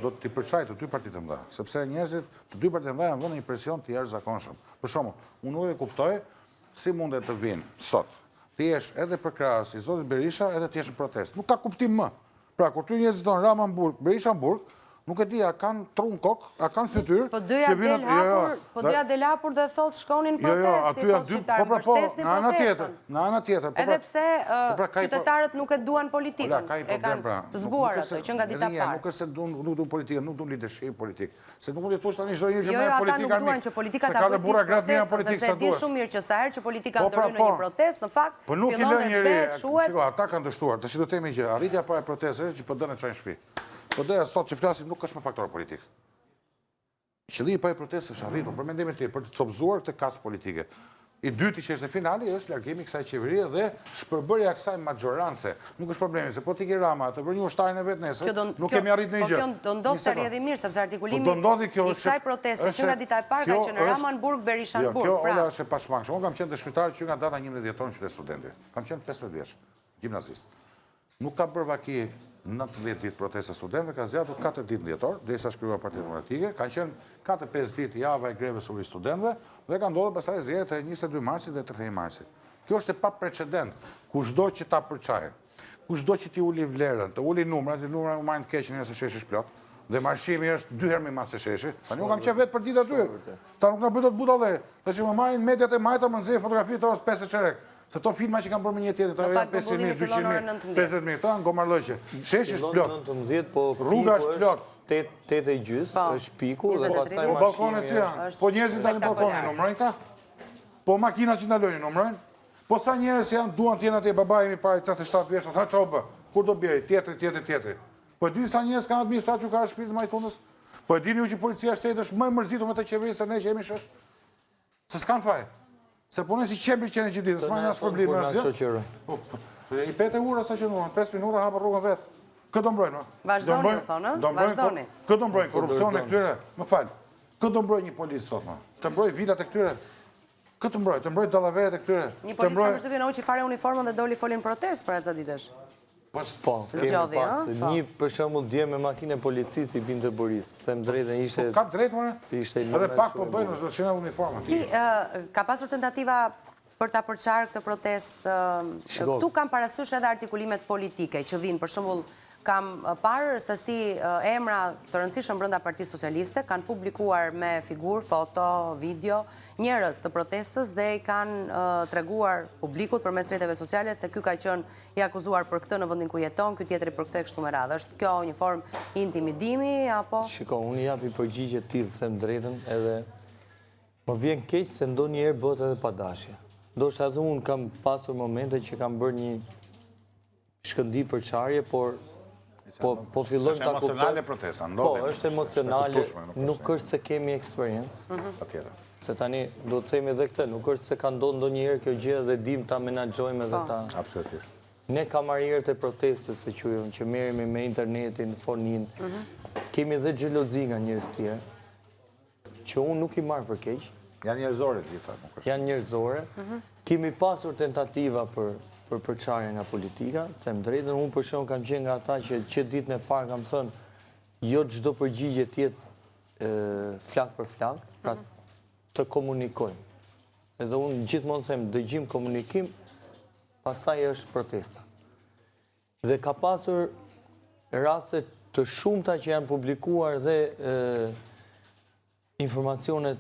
do t'i përçajë të dy partitë e mëdha, sepse njerëzit të dy partitë e mëdha janë vënë një presion të jashtëzakonshëm. Për shembull, unë nuk e kuptoj si mundet të vinë sot ti jesh edhe për krahas i zotit Berisha edhe ti jesh në protestë. Nuk ka kuptim më. Pra, kur ty njerëzit tonë Rama në burg, Berisha në burg, nuk e di, a kanë trun kokë, a kanë fytyrë. Po dyja del hapur dhe thotë shkonin protesti, thotë qytetarë, mbështesnin protestën. Në ana tjetër. Edhe pse qytetarët nuk e duan politikën, e kanë zbuar ato, që nga dita parë. Nuk është se nuk duan politikën, nuk duan leadership politik. Se nuk mund të thosh tani çdo njeri që merr politika. Jo, ata nuk duan që politika ta bëjë sepse di shumë mirë që sa herë që politika ndorën në një protestë, në fakt, fillon të zbehet, shuhet. Ata kanë dështuar. Tash do të themi që arritja para protestës që po dënë çojnë shtëpi. Po doja sot që flasim nuk është me faktor politik. Qëllimi i protestës është arritur për mendimin tim për të copëzuar këtë kasë politike. I dyti që është në finali është largimi kësaj qeverie dhe shpërbërja kësaj maggioranze. Nuk është problemi, se po ti ke Rama të bërë një ushtarin e vetë nesër, nuk kemi arrit në gjë. Po kjo do ndodhë të rjedhi mirë, sepse artikulimi i kësaj proteste që nga dita e parë ka që në Rama në burg, Berisha në burg. Kjo ola është e pashmangshme. Unë kam qenë dëshmitar që nga data 11 dhjetor në qytet studenti. Kam qenë 15 vjeç, gjimnazist. Nuk ka bërë vaki 19 ditë protesta studentëve, ka zgjatur 4 ditë dhjetor, derisa shkruar Partia Demokratike, kanë qenë 4-5 ditë java e greves së studentëve dhe ka ndodhur pastaj zgjedhjet e 22 marsit dhe 31 marsit. Kjo është e paprecedent. Kushdo që ta përçajë, kushdo që ti uli vlerën, të uli numrat, numrat u marrin të keq nëse sheshi është plot, dhe marshimi është 2 herë më mas se sheshi. Tani unë kam qenë vetë për ditë aty. Ta nuk na bëj dot budallë. Tash më marrin mediat e majta më nxjerrin fotografi të orës 5 çerek. Se to filma që kanë bërë me një tjetër, to janë 500.000, 200.000, 50.000, to janë gomarlloqe. Sheshi është plot. Rruga është plot. 8:30 është piku dhe pastaj po balkonet si janë. Po njerëzit dalin balkonin, numrojnë ta? Po makinat që ndalojnë, numrojnë? Po sa njerëz janë duan të jenë atje babai mi para 37 vjeç, ha çau bë. Kur do bjerë tjetër. Po e dini sa njerëz kanë administratë që ka shpirtin majtunës? Po e dini ju që policia shtetit është më e mërzitur me të qeverisë se ne që jemi shosh? Se s'kan faj. Se punën si qembri që në gjithë ditë, s'majnë asë probleme asë. I pete ura sa që nërën, 5 minuta hapë rrugën vetë. Këtë do mbrojnë, vazhdoni, thonë, vazhdoni. Këtë do mbrojnë, korupcion e këtyre, më falë. Këtë do mbrojnë një policë, sot, të mbrojnë vilat e këtyre. Këtë të mbrojnë dallaveret e këtyre. Një policë më shtëpje në që fare uniformën dhe doli folin protest për atë ditësh. Po, një për shembull dje me makinë e policisë i binte Boris. Them drejtën ishte. Ka drejtë më. Edhe pak po bëjnë do të shënë uniformën. Si ka pasur tentativa për ta përçarë këtë protestë? Këtu kam parasysh edhe artikulimet politike që vinë, për shembull kam parë se si emra të rëndësishëm brenda Partisë Socialiste kanë publikuar me figurë, foto, video, njerëz të protestës dhe i kanë treguar publikut përmes rrjeteve sociale se ky ka qenë i akuzuar për këtë në vendin ku jeton, ky tjetri për këtë kështu me radhë. Është kjo një formë intimidimi apo? Shiko, unë japi përgjigje të tillë, them drejtën, edhe më vjen keq se ndonjëherë bëhet edhe pa dashje. Ndoshta edhe unë kam pasur momente që kam bërë një shkëndi përçarje, por po fillojmë ta kuptojmë. Është emocionale protesta, Po, është emocionale, nuk është se kemi eksperiencë. Patjetër. Se tani do të themi edhe këtë, nuk është se ka ndodhur ndonjëherë kjo gjë dhe dim ta menaxhojmë edhe ta. Absolutisht. ne kamarierët e protestës se që merremi me internetin, fonin, kemi dhe xhelozi nga njerëzia, që unë nuk i marr për keq. Janë njerëzore gjitha. Janë njerëzore. Kemi pasur tentativa për përçarje nga politika, them drejtën, unë për shembull kam qenë nga ata që ditën e parë kam thënë, jo çdo përgjigje tjetë flak për flak, pra të komunikojmë. Edhe unë gjithmonë them dëgjim, komunikim, pastaj është protesta. Dhe ka pasur raste të shumta që janë publikuar dhe informacionet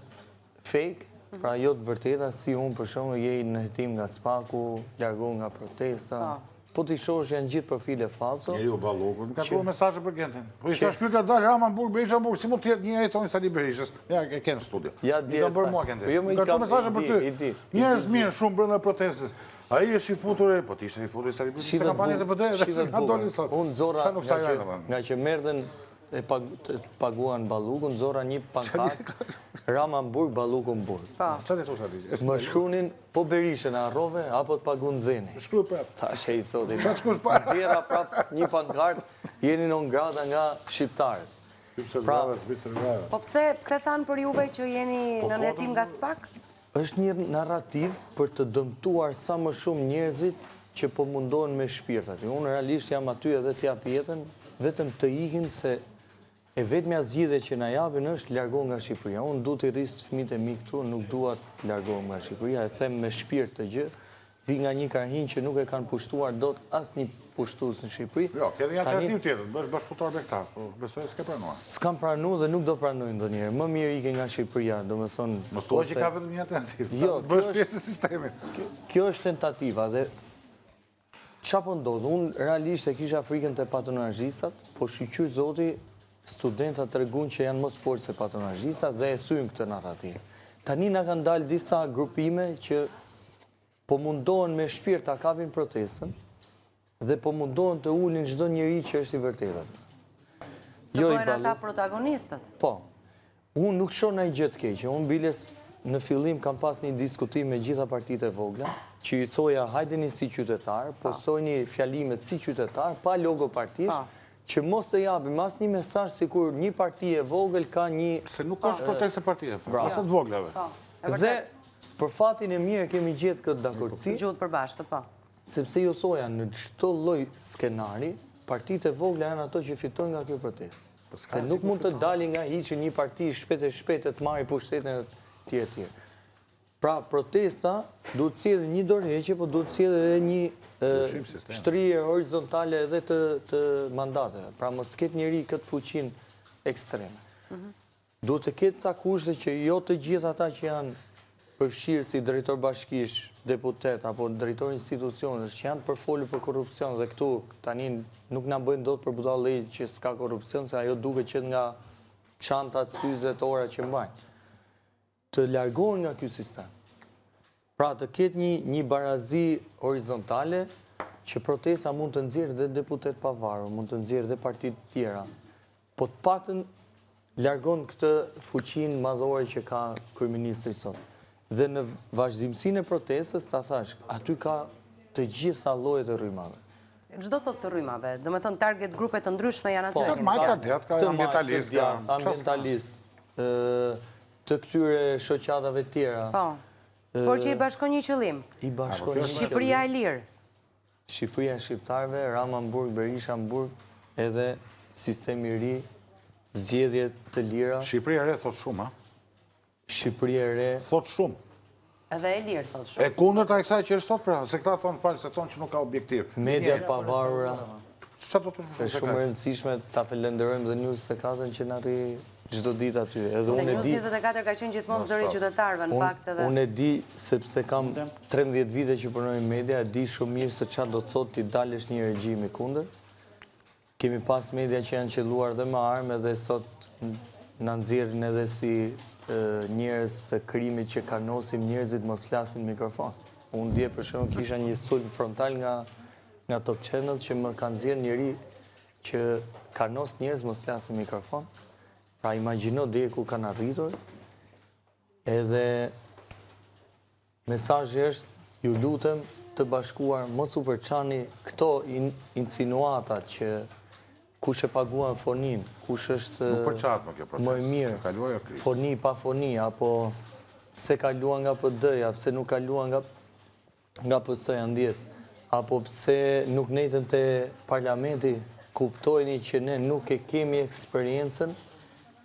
fake, pra jo të vërteta, si unë për shembull je në hetim nga Spaku, largohu nga protesta. Po t'i shohësh janë gjithë profile falso. Njeriu Balloku, më ka shkruar mesazhe për Gentin. Po i thash ky ka dalë Ramanburg, Berisha Burg, si mund të jetë njëri tonë Sali Berishës. Ja e kanë në studio. Ja i kanë bërë mua Gentin. Jo, Ka shkruar mesazhe për ty. Njerëz mirë shumë brenda protestës. Ai është i futur, po ti ishe i futur Sali Berishës. Se kampanjat e PD-s ka dolën sot. Unë zora nga që merrën e paguan Ballukun, zora një pankart, Ramanburg, Ballukun Burg. Çfarë thosh aty? Më shkruanin, po Berishën harrove, apo të pagun Zeni. Shkruaj prap. Thashë i sotit. Çfarë shkruash para? Zjera prap një pankart, jeni non grata nga shqiptarët. Po pse thanë për juve që jeni në hetim nga Spak? Është një narrativ për të dëmtuar sa më shumë njerëzit që po mundohen me shpirtat. Unë realisht jam aty edhe t'jap jetën, vetëm të ikin se e vetmja zgjidhje që na japin është largohu nga Shqipëria. Unë du të rris fëmijët e mi këtu, nuk dua të largohem nga Shqipëria, e them me shpirt të gjë. Vi nga një karhin që nuk e kanë pushtuar dot asnjë pushtues në Shqipëri. Jo, ke një alternativë tjetër, bësh bashkëpunëtor me këta, po besoj s'ke pranuar. S'kam pranuar dhe nuk do pranoj ndonjëherë. Më mirë ike nga Shqipëria, domethënë. Mos thuaj që ka vetëm një alternativë. Jo, bësh pjesë e sistemit. Kjo është tentativa dhe çfarë po ndodh? Unë realisht e kisha frikën te patronazhistat, po shqyr zoti studentat treguan që janë më të fortë se patronazhistat dhe e syjnë këtë narrativ. Tani na kanë dalë disa grupime që po mundohen me shpirt ta kapin protestën dhe po mundohen të ulin çdo njeri që është i vërtetë. Të bëhen ata protagonistët. Po. Unë nuk shoh ndonjë gjë të keqe. Unë biles në fillim kam pas një diskutim me gjitha partitë e vogla, që i thoja hajdeni si qytetar, postojni fjalimet si qytetar, pa logo partisë, që mos të japim asnjë mesazh sikur një parti e vogël ka një... Se nuk është protestë partie, asë të voglave. Dhe për fatin e mirë kemi gjetë këtë dakordsi. Gjuhët përbashkët, po. Sepse ju thoja në çdo lloj skenari, partitë e vogla janë ato që fitojnë nga kjo protestë. Se nuk mund të dalin nga hiçi një parti shpejt e të marrë pushtetin e tjerë. Pra, protesta duhet të sjellë një dorëheqje, po duhet të sjellë edhe një shtrije horizontale edhe të mandateve. Pra, mos ketë njeri këtë fuqinë ekstreme. Duhet të ketë ca kushte që jo të gjithë ata që janë përfshirë si drejtor bashkish, deputet, apo drejtor institucionës, që janë përfolur për korrupsion, dhe këtu tani nuk na bëjnë dot për budallë që s'ka korrupsion, se ajo duket që nga çantat, syzet, ora që mbajnë. Të largohen nga ky sistem. Pra të ketë një barazi horizontale që protesta mund të nxjerrë dhe deputet pavarur, mund të nxjerrë dhe partitë tjera. Po të paktën largon këtë fuqinë madhore që ka kryeministri sot. Dhe në vazhdimsinë e protestës, ta thash, aty ka të gjitha llojet e rrymave. Çdo thot të rrymave, do të thënë target grupe të ndryshme janë aty. Ka ambientalist, të këtyre shoqatave tjera. Po. Por që i bashkon një qëllim. I bashkon një qëllim. Shqipëria e lirë. Shqipëria e shqiptarëve, Ramanburg, Berisha Burg, edhe sistemi i ri, zgjedhje të lira. Shqipëria e re thot shumë, ha? Shqipëria e re thot shumë. Edhe e lirë thot shumë. E kundërta e kësaj që është sot, pra, se këta thonë falë, se thonë që nuk ka objektiv. Media pavarura. Çfarë do të thosh? Është shumë e rëndësishme ta falenderojmë dhe News 24 që na rri çdo ditë aty. Edhe unë e di. News 24 ka qenë gjithmonë zëri qytetarëve në fakt edhe. Unë e di sepse kam 13 vite që punoj në media, e di shumë mirë se çfarë do të thotë ti dalësh një regjimi kundër. Kemi pas media që janë qelluar dhe me armë dhe sot na nxjerrin edhe si njerëz të krimit që karnosim njerëzit mos flasin në mikrofon. Unë dje për shembull kisha një sulm frontal nga Top Channel që më kanë nxjerrë njëri që karnos njerëz mos flasin në mikrofon. Pra imagjino deri ku kanë arritur. Edhe mesazhi është ju lutem të bashkuar mos u përçani këto insinuata që kush e paguan fonin, kush është Nuk përçat më kjo protestë. më i mirë, Kaluaj o krizë. foni pa foni, apo pse kaluan nga PD-ja, pse nuk kaluan nga PS-ja ndjes, apo pse nuk nejtën të parlamenti, kuptojni që ne nuk e kemi eksperiencën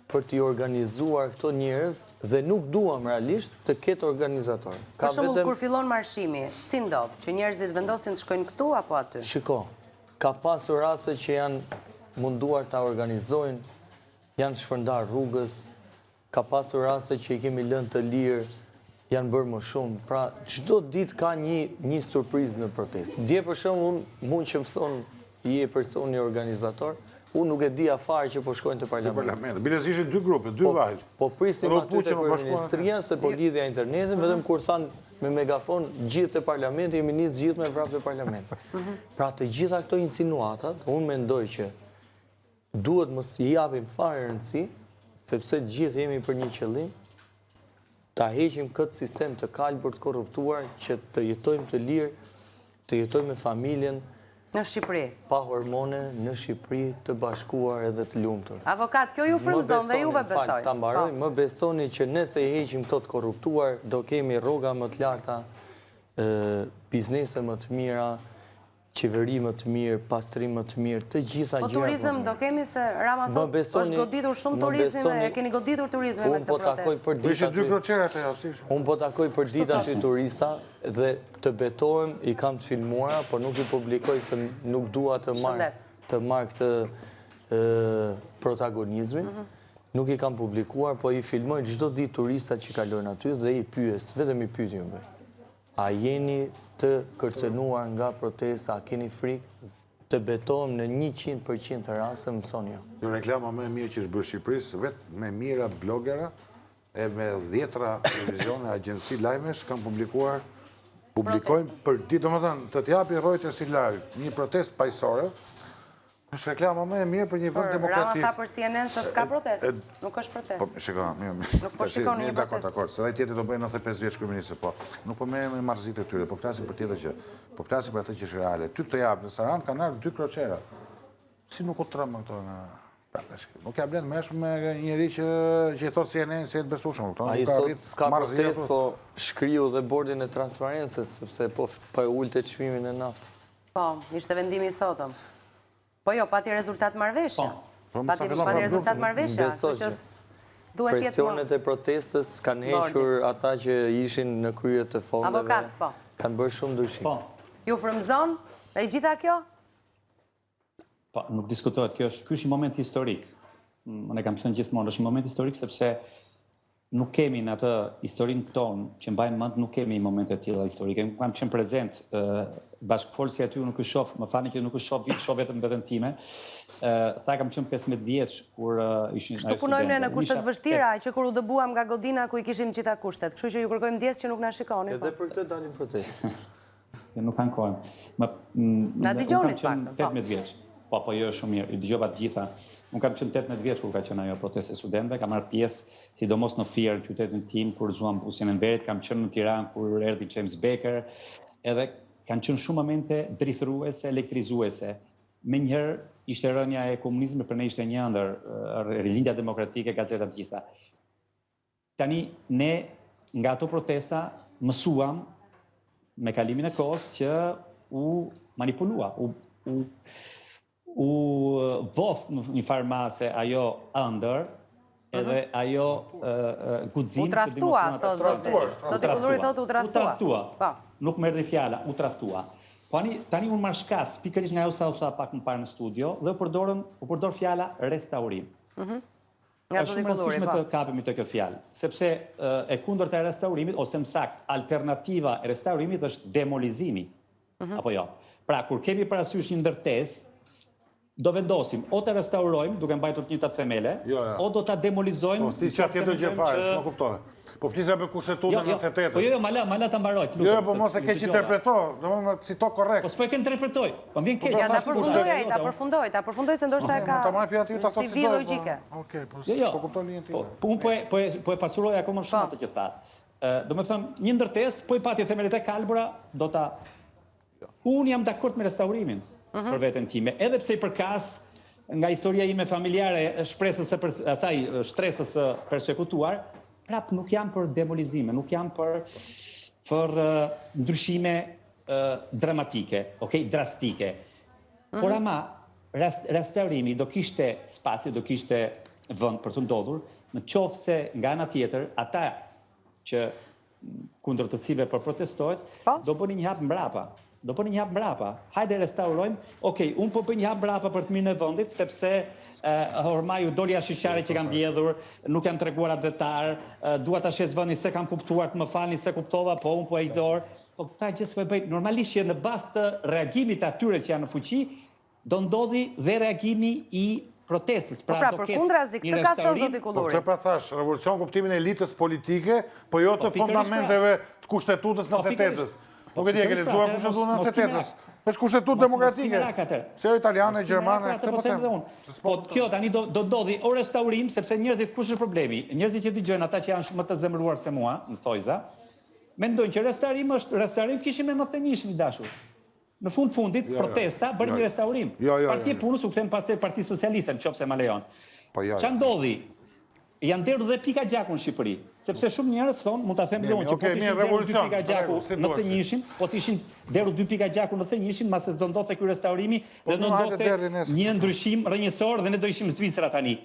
për t'i organizuar këto njerëz dhe nuk duam realisht të ketë organizator. Për shembull, kur fillon marshimi, si ndodh që njerëzit vendosin të shkojnë këtu apo aty? Shiko, ka pasur raste që janë munduar ta organizojnë, janë shpërndar rrugës, ka pasur raste që i kemi lënë të lirë, janë bërë më shumë. Pra, çdo ditë ka një surprizë në protestë. Dje për shembull, mund që më thonë, je personi organizator, unë nuk e di afare që po shkojnë të parlamentit. Biles ishin dy grupe, dy vajt. Po prisim aty të kërëministria, se po lidhja internetin, vetëm kur thanë me megafon, gjithë të parlamentit, jemi nisë gjithë me vrap të parlamentit. Pra të gjitha këto insinuatat, unë mendoj që duhet mos t'i japim fare rëndësi, sepse gjithë jemi për një qëllim, ta heqim këtë sistem të kalbër të korruptuar, që të jetojmë të lirë, të jetojmë me familjen, Në Shqipëri. pa hormone, në Shqipëri të bashkuar edhe të lumtur. Avokat, kjo ju frymëzon dhe juve besoj. Ta mbaroj, më besoni që nëse i heqim këto të korruptuar, do kemi rroga më të larta, biznese më të mira, qeveri më të mirë, pastrim më të mirë, të gjitha gjërat. Po turizëm do kemi se Rama thotë, është goditur shumë turizmi, e keni goditur turizmi me këtë protestë. Ishin dy kroqera të japësish. Unë po takoj për ditë aty turista dhe të betohem, i kam të filmuara, por nuk i publikoj se nuk dua të marrë këtë protagonizmin. Nuk i kam publikuar, po i filmoj çdo ditë turistat që kalojnë aty dhe i pyes, vetëm i pyetjem më. A jeni të kërcenuar nga protesta, a keni frikë, të betohem në 100% të raste, më thonë jo. Një reklama më e mirë që është bërë Shqipërisë, vetë me mira blogera e me 10 televizione, agjenci lajmesh, kanë publikojnë për ditë, do më thënë, të t'japi Reuters i largë, një protest pajësore, është reklama më e mirë për një vend demokratik. Rama tha për CNN se s'ka protest, nuk është protest. Nuk po shikon një protest. Dakor, se dhe tjetër do bëjnë 95 vjeç kryeministër, po nuk po me marrëzit e tyre, po flasim për tjetër gjë, po flasim për atë që është reale. Ty të japë, në Sarand kanë ardhur 2 kroqera. Si nuk u trëmë këto në pratash. Nuk ja blen mesh me njëri që i thotë CNN se të besueshëm, kupton? Ai sot s'ka protest, po shkriu dhe bordin e transparencës, sepse po ulte çmimin e naftës. Po, ishte vendimi i sotëm. Po jo, pati rezultat marrëveshja. Pati rezultat marrëveshja. Presionet e protestës kanë hequr ata që ishin në krye të fondeve. Avokat, po. Kanë bërë shumë dyshim. Ju frymëzon e gjitha kjo? Po, nuk diskutohet. Ky është një moment historik. Unë kam thënë gjithmonë, është një moment historik sepse nuk kemi në atë historinë tonë që mbajmë mend, nuk kemi momente të tilla historike. Unë kam qenë prezent bashkëfolsi aty, nuk e shoh, më falni që nuk e shoh vetëm veten time. Tha kam qenë 15 vjeç kur ishin ajo. Kështu punojmë në kushte të vështira, që kur u dëbuam nga godina ku i kishim gjitha kushtet. Kështu që ju kërkojmë ndjes që nuk na shikoni. Edhe për këtë dalim protestë. Nuk kanë kohë. Na dëgjoni pak. 18 vjeç. Po jo shumë mirë, i dëgjova të gjitha. Unë kam qenë 18 vjeç kur ka qenë ajo proteste studentëve, kam marrë pjesë sidomos në Fier, qytetin tim, kur zuam busin e Enverit, kam qenë në Tiranë kur erdhi James Baker, edhe kanë qenë shumë momente drithruese, elektrizuese. Menjëherë ishte rënja e komunizmit, për ne ishte një ndër rilindja demokratike, gazetat gjitha. Tani ne nga ato protesta mësuam me kalimin e kohës që u manipulua, u voth në një farmase ajo ëndër, edhe ajo guxim u traftua, thotë zoti. Zoti Kulluri thotë u traftua. Nuk më erdhi fjala, u traftua. Po tani unë marr shkas pikërisht nga ajo sa u tha pak më parë në studio dhe u përdor fjala restaurim. Nga zoti Kulluri, po. Të kapemi të kjo fjalë, sepse e kundërta e restaurimit, ose më saktë, alternativa e restaurimit është demolizimi. Apo jo. Pra, kur kemi parasysh një ndërtesë, do vendosim, o të restaurojmë, duke mbajtur të njëjtat themele, o do ta demolizojmë. Po, thjesht tjetër gjë fare, s'më kuptoj. Po flisja për kushtetuta 98. Po jo, mala ta mbaroj. Jo, po mos e ke interpreto, domethënë cito korrekt. Po s'po e ke interpretoj. Po vjen keq. Ja, ta përfundoj se ndoshta e ka. Ta marr fjalë ta si logjike. Okej, po s'po kupton linjën time. Po unë po e pasuroj akoma më shumë atë që thatë. Do me thënë, një ndërtes, po i pati themelit e kalbura, do ta... Unë jam dakord me restaurimin për veten time, edhe pse i përkas nga historia ime familjare, shtresës së persekutuar, prap nuk jam për demolizime, nuk jam për ndryshime dramatike, drastike. Por ama, restaurimi do kishte spacio, do kishte vend për të ndodhur, në qoftë se nga ana tjetër, ata që kundër të cilëve për protestojt, do bëni një hap mbrapa. Do bëni një hap mbrapa. Hajde restaurojmë. Unë po bëj një hap mbrapa për të mirën e vendit, sepse ormai u doli ashiqare që kanë vjedhur, nuk janë treguar atë detar, dua ta shes vendin se kam kuptuar, të më falni se kuptova, po unë po e idor. Po këta gjë s'po e bëjnë. Normalisht që në bazë të reagimit të atyre që janë në fuqi, do ndodhi dhe reagimi i protestës. Pra, përkundrazi, këtë ka thënë zoti Kulluri. Po, këtë pra thash, revolucion kuptimin e elitës politike, po jo të fundamenteve të kushtetutës 98-ës. Nuk e di, e ke lexuar kushtetutën 98-ës. Është kushtetutë demokratike. Se jo italiane, gjermane, këtë po them. Po kjo tani do ndodhi o restaurim, sepse njerëzit kush është problemi? Njerëzit që dëgjojnë, ata që janë shumë më të zemëruar se mua, në thojza, mendojnë që restaurim kishim me 91-shin i dashur. Në fundit, protesta bërë një restaurim. Partia e Punës u kthen pastaj Partia Socialiste, nëse ma lejon. Ç'a ndodhi? Janë derë dhe pika gjaku në Shqipëri. Sepse shumë njerëz thonë, mund ta them leon, që po të ishin derë 2 pika gjaku në 91-shin, po të ishin derë 2 pika gjaku në 91-shin, mase s'do ndodhte ky restaurimi dhe do ndodhte një ndryshim rrënjësor dhe ne do ishim Zvicra tani.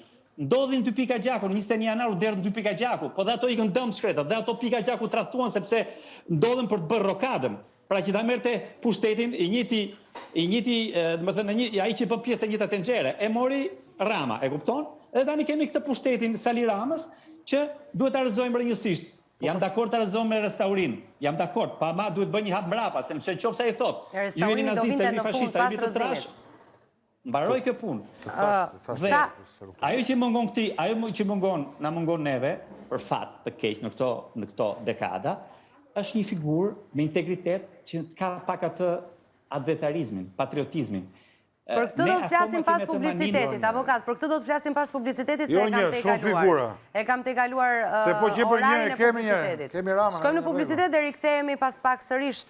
Ndodhin 2 pika gjaku, në 21 janar u derën 2 pika gjaku, po dhe ato ikën dëm shkretat, dhe ato pika gjaku tradhtuan sepse ndodhen për të bërë rokadën. Pra që ta merrte pushtetin, i njëti, më thënë, ai që bën pjesë të njëjta tenxhere, e mori Rama, e kupton? Edhe tani kemi këtë pushtetin Sali Ramës që duhet ta rrezojmë rrënjësisht. Jam dakord ta rrezojmë me restaurim. Jam dakord, pa ma duhet bëj një hap mbrapa, se nëse ai thot, ju jeni nazistë, jeni fashista, jeni të trash. Mbaroj kjo punë. Ajo që mungon këtij, ajo që na mungon neve për fat të keq në këto dekada, është një figurë me integritet që ka pak atë advetarizmin, patriotizmin. Për këtë do të flasim pas publicitetit, avokat, për këtë do të flasim pas publicitetit se e kam te kaluar orarin e publicitetit. Shkojmë në publicitet dhe rikthehemi pas pak sërish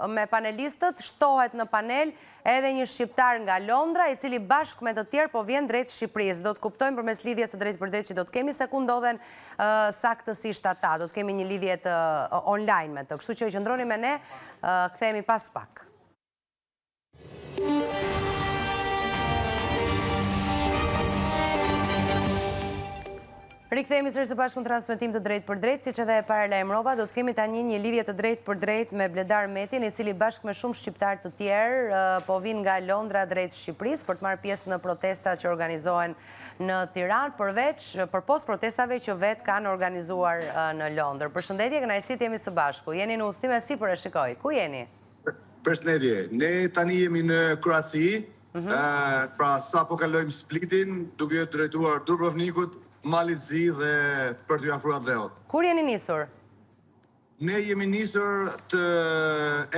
me panelistët, shtohet në panel edhe një shqiptar nga Londra, i cili bashkë me të tjerë po vjen drejt Shqipërisë. Do të kuptojmë përmes lidhjes së drejt për drejt që do të kemi se ku ndodhen saktësisht ata. Do të kemi një lidhje online me të. Kështu që qëndroni me ne, kthehemi pas pak. Rikthehemi sërish së bashku në transmetim të drejt për drejt, siç edhe e paralajmërova, do të kemi tani një lidhje të drejt për drejt me Bledar Metin, i cili bashkë me shumë shqiptar të tjerë po vin nga Londra drejt Shqipërisë për të marrë pjesë në protestat që organizohen në Tiranë, përpos protestave që vetë kanë organizuar në Londër. Përshëndetje, kënaqësi të jemi së bashku. Jeni në udhëtim si për e shikoj. Ku jeni? Përshëndetje. Ne tani jemi në Kroaci. Pra sapo kalojmë Splitin, duke drejtuar Dubrovnikut, Malit Zi dhe për t'ju afruar dheut. Kur jeni nisur? Ne jemi nisur të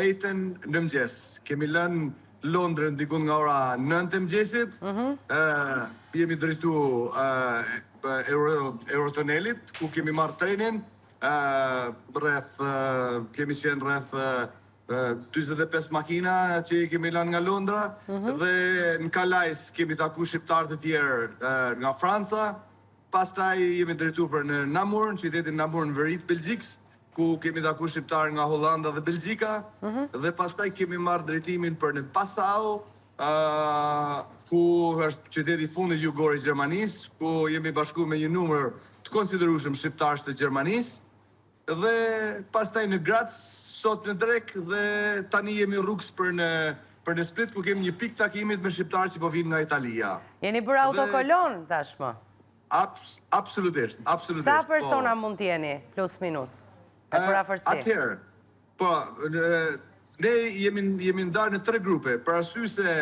ejten në mëgjes. Kemi lënë Londrën dikun nga ora 9 të mëgjesit. Jemi drejtu Eurotunelit, ku kemi marrë trenin. Kemi qenë rreth 25 makina që kemi lënë nga Londra. Dhe në Kalajs kemi taku shqiptar të tjerë nga Franca. Pastaj jemi drejtu për në Namur, në qytetin Namur në Verit, Belgjikës, ku kemi taku shqiptar nga Hollanda dhe Belgjika, dhe pastaj kemi marrë drejtimin për në Passau, ku është qyteti fundit jugor i Gjermanisë, ku jemi bashku me një numër të konsiderueshëm shqiptarësh të Gjermanisë, dhe pastaj në Graz, sot në Drek, dhe tani jemi rrugës për në Split, ku kemi një pikë takimit me shqiptarë që po vinë nga Italia. Jeni bërë autokolon tashmë? Absolutisht. Sa persona mund t'jeni, plus minus, e për afërsi? Atëherë, po, ne jemi ndarë në 3 grupe, për arsye se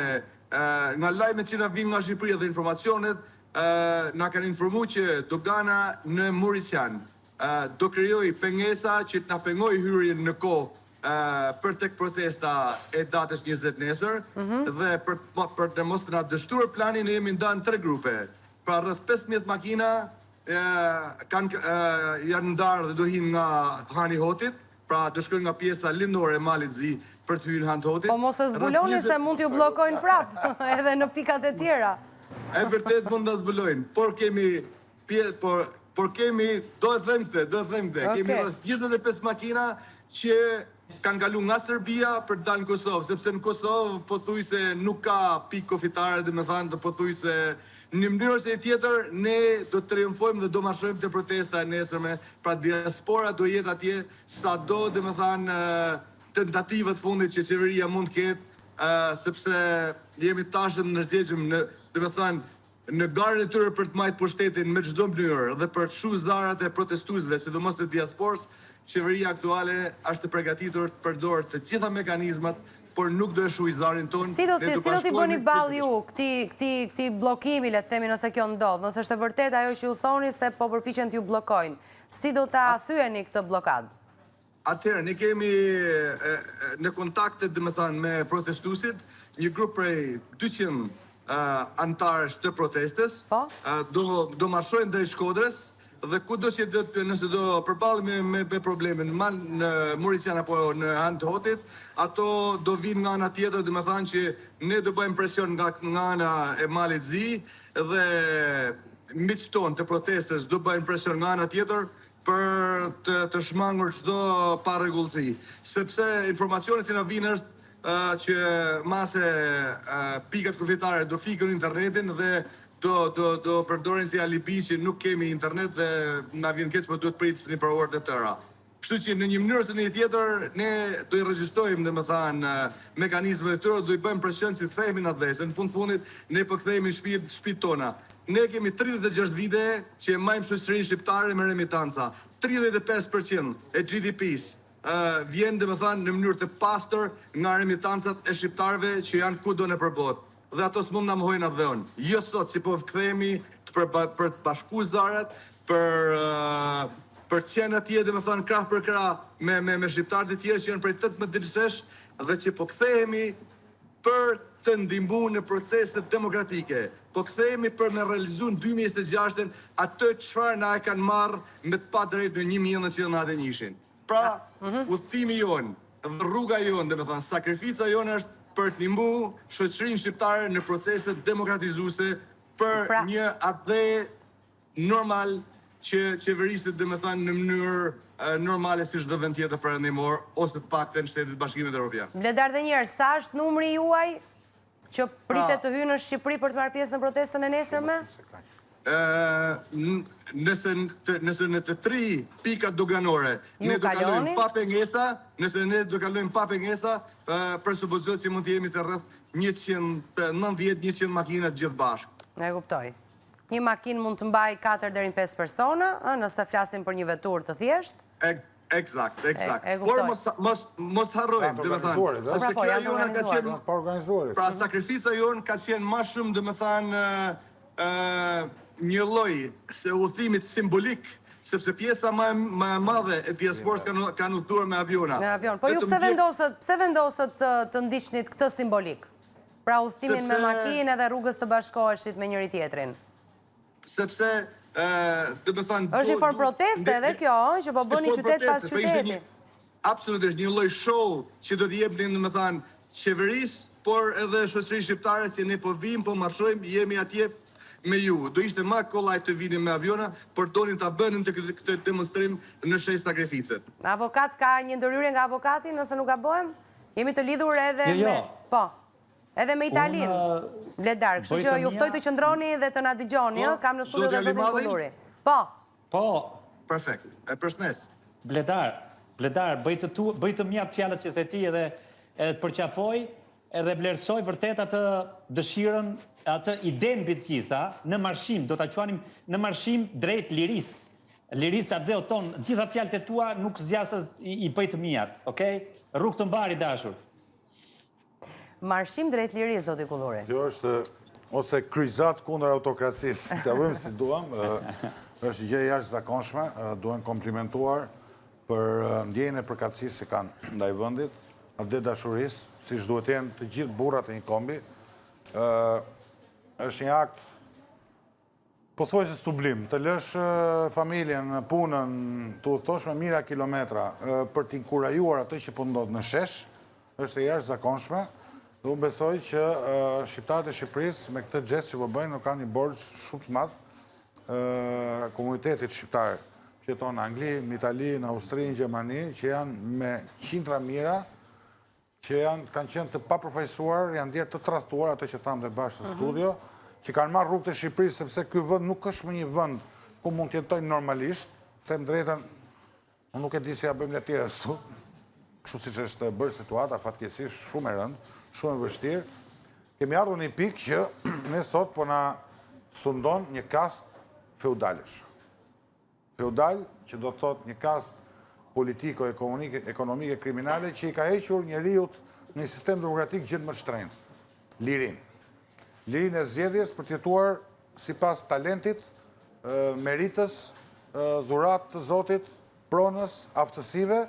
nga lajmet që na vinë nga Shqipëria dhe informacionet, na kanë informuar që dogana në Mauritian do krijoj pengesa që të na pengoj hyrjen në kohë për tek protesta e datës 20 nesër, dhe për të mos të na dështuar planin, ne jemi ndarë në 3 grupe. Pra rrëth 15 makina janë ndarë dhe do hinë nga hani hotit, pra do shkojnë nga pjesa lindore e Malit Zi për të hyrë han hotit. Po mos e zbuloni se mund t'ju blokojnë prapë, edhe në pikat e tjera. E vërtet mund të zbulojnë, por kemi, do e them këtë, kemi 25 makina që kanë kalu nga Serbia për të dalë në Kosovë, sepse në Kosovë pothuaj se nuk ka pikë kofitare, dhe me thanë të pothuaj se në mënyrë ose tjetër ne do të triumfojmë dhe do marshojmë të protesta e nesërme, pra diaspora do jetë atje sado, dhe me thanë tentativat fundit që qeveria mund të ketë, sepse jemi tashëm në zgjegjëm, dhe me thanë në garën e tyre për të majtë pushtetin me çdo mënyrë dhe për të shu zarat e protestuesve, sidomos të diasporës, qeveria aktuale është të përgatitur të përdorë të gjitha mekanizmat, por nuk do e shuj zarin tonë. Si do t'i bëni ballë ju këti blokimi, le të themi, nëse kjo ndodh, nëse është e vërtet ajo që ju thoni se po përpiqen t'ju blokojnë, si do ta thyeni këtë blokadë? Atëherë, ne kemi në kontakte, dhe me thanë, me protestuesit, një grup prej 200 antarësh të protestës, do marshojnë drejt Shkodrës, dhe ku do që nëse do përballemi me problemin në Maurician apo në anë të hotit, ato do vinë nga ana tjetër, dhe me thanë që ne do bëjmë presion nga ana e Malit Zi, dhe miqtë tonë të protestës do bëjmë presion nga ana tjetër për të shmangur çdo parregullsi. Sepse informacioni që na vjen është që mase pikat kufitare do fikën internetin dhe do përdorin si alibi që nuk kemi internet dhe na vjen keq, po duhet pritni për orë të tëra. Kështu që në një mënyrë ose në një tjetër ne do i rezistojmë, domethënë, mekanizmat e tyre, do i bëjmë presion që të kthehemi në adresë. Në fundit ne po kthehemi në shtëpitë tona. Ne kemi 36 vite që e majmë shoqërinë shqiptare me remitanca. 35% e GDP-s vjen, domethënë, në mënyrë të pastër nga remitancat e shqiptarëve që janë kudo në botë. Dhe ato s'mund na mohojnë atë dhon. Jo sot që po kthehemi për të bashkuar zarat, për të qenë atje, domethënë, krah për krah me shqiptarët e tjerë që janë prej 18 vitesh dhe që po kthehemi për të ndihmuar në proceset demokratike. Po kthehemi për me realizuar në 2026 atë çfarë na e kanë marrë me të padrejtë në 1991. Pra, udhëtimi jon, rruga jon, domethënë, sakrifica jon është për të ndihmuar shoqërinë shqiptare në proceset demokratizuese për një atë normal që qeveriset, domethënë, në mënyrë normale si çdo vend tjetër perëndimor ose të paktën Shtetet Bashkimit Evropian. Bledar dhe njerë, sa është numri juaj që pritet të hyjë në Shqipëri për të marrë pjesë në protestën e nesërme? Nëse në të 3 pikat doganore ne do kalojmë pa pengesa, nëse ne do kalojmë pa pengesa, presupozohet që mund të jemi të rreth 90-100 makina të gjithë bashkë. E kuptoj. Një makinë mund të mbaj 4 deri në 5 persona, nëse flasim për një veturë të thjeshtë. Eksakt. Por mos të harrojmë, domethënë, sepse kjo jona ka qenë, pra sakrifica jonë ka qenë më shumë, domethënë, një lloj se udhëtimit simbolik, sepse pjesa më e madhe e diasporës kanë udhëtuar me aviona. Me avion. Po ju pse vendosët të ndiqnit këtë simbolik? Pra udhëtimin me makinë dhe rrugës të bashkoheshit me njëri tjetrin. Sepse, domethënë, është një formë proteste edhe kjo, që po bëni qytet pas qyteti. Absolutisht, një lloj show që do të jepnin, domethënë, qeverisë, por edhe shoqërisë shqiptare që ne po vim, po marshojmë, jemi atje me ju. Do ishte më kollaj të vinin me aviona, por donin ta bënin këtë demonstrim në shenjë sakrifice. Avokat, ka një ndërhyrje nga avokati, nëse nuk gabohem? Jemi të lidhur edhe me... Po, edhe me Italinë. Bledar, kështu që ju ftoj të qëndroni dhe të na dëgjoni, kam në studio dhe zotin Kulluri. Po. Perfekt, e përshnes. Bledar, bëj të mjaft fjalët që the ti edhe të përqafoj, edhe vlerësoj vërtet atë dëshirën, atë idenë mbi të gjitha, në marshim, do ta quanim në marshim drejt lirisë. Lirisë atë dhe o tonë, gjitha fjalët e tua nuk zgjasës i bëj të mijat, okej? Rrugë të mbari dashur. Marshim drejt lirisë, zoti Kulluri. Kjo është ose kryzat kundër autokracisë, të vëmë si duam, është gjë jashtëzakonshme, duhen komplimentuar për ndjenjën e përkatësisë që kanë ndaj vendit, atë dashurisë, siç duhet të jenë të gjithë burrat e një kombi. Është një akt Po thuaj se sublim, të lësh familjen, punën, të udhëtosh me mira kilometra për t'inkurajuar atë që po ndodh në shesh, është e jashtëzakonshme. Dhe unë besoj që shqiptarët e Shqipërisë me këtë gjest që po bëjnë nuk kanë një borxh shumë të madh komunitetit shqiptar që jeton në Angli, në Itali, në Austri, në Gjermani, që janë me qindra mira, që kanë qenë të papërfaqësuar, janë ndjerë të tradhtuar, ato që thamë dhe bashkë në studio, që kanë marrë rrugët e Shqipërisë, sepse ky vend nuk është më një vend ku mund të jetojnë normalisht, them drejtën, unë nuk e di si ja bëjmë le tjera këtu, kështu siç është bërë situata, fatkeqësisht shumë e rëndë, shumë e vështirë. Kemi ardhur në një pikë që ne sot po na sundon një kast feudalesh. Feudal, që do të thotë një kast politiko-ekonomike kriminale që i ka hequr njeriut në një sistem demokratik gjithë më shtrenjtë. Lirin. Lirin e zgjedhjes për të jetuar sipas talentit, meritës, dhuratë të Zotit, pronës, aftësive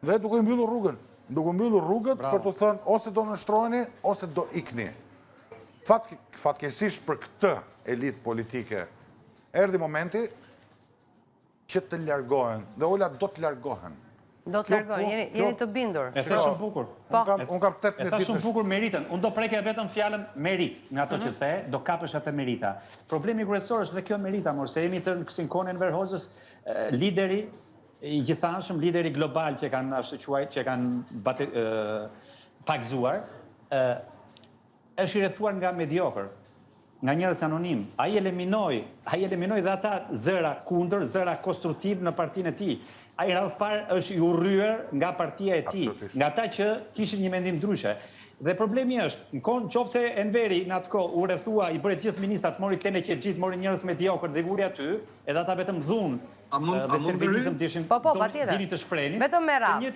dhe duke mbyllur rrugën. Duke mbyllur rrugët për të thënë ose do nështrojeni ose do ikni. Fatkeqësisht për këtë elitë politike erdhi momenti që të largohen, dhe Ola do të largohen. Do të largohen, jeni të bindur. E thash shumë bukur. Unë kam 18 ditë. E thash shumë bukur meritën. Unë do prekja vetëm fjalën merit, nga ato që the, do kapesh atë merita. Problemi kryesor është dhe kjo merita, mor, se jemi të sinkonin Verhozës, lideri i gjithanshëm, lideri global që kanë pagzuar, është i rrethuar nga mediokër, nga njerëz anonim. Ai eliminoi dhe ata zëra kundër, zëra konstruktiv në partinë e tij. Ai radh parë është i urryer nga partia e tij, nga ata që kishin një mendim ndryshe. Dhe problemi është, nëse Enveri në atë kohë u rrethua, i bëri gjithë ministrat, mori Tene që gjithë, mori njerëz mediokër dhe vuri aty, edhe ata vetëm dhunë dhe servitizëm të ishin dini të shprehin. Vetëm me radhë.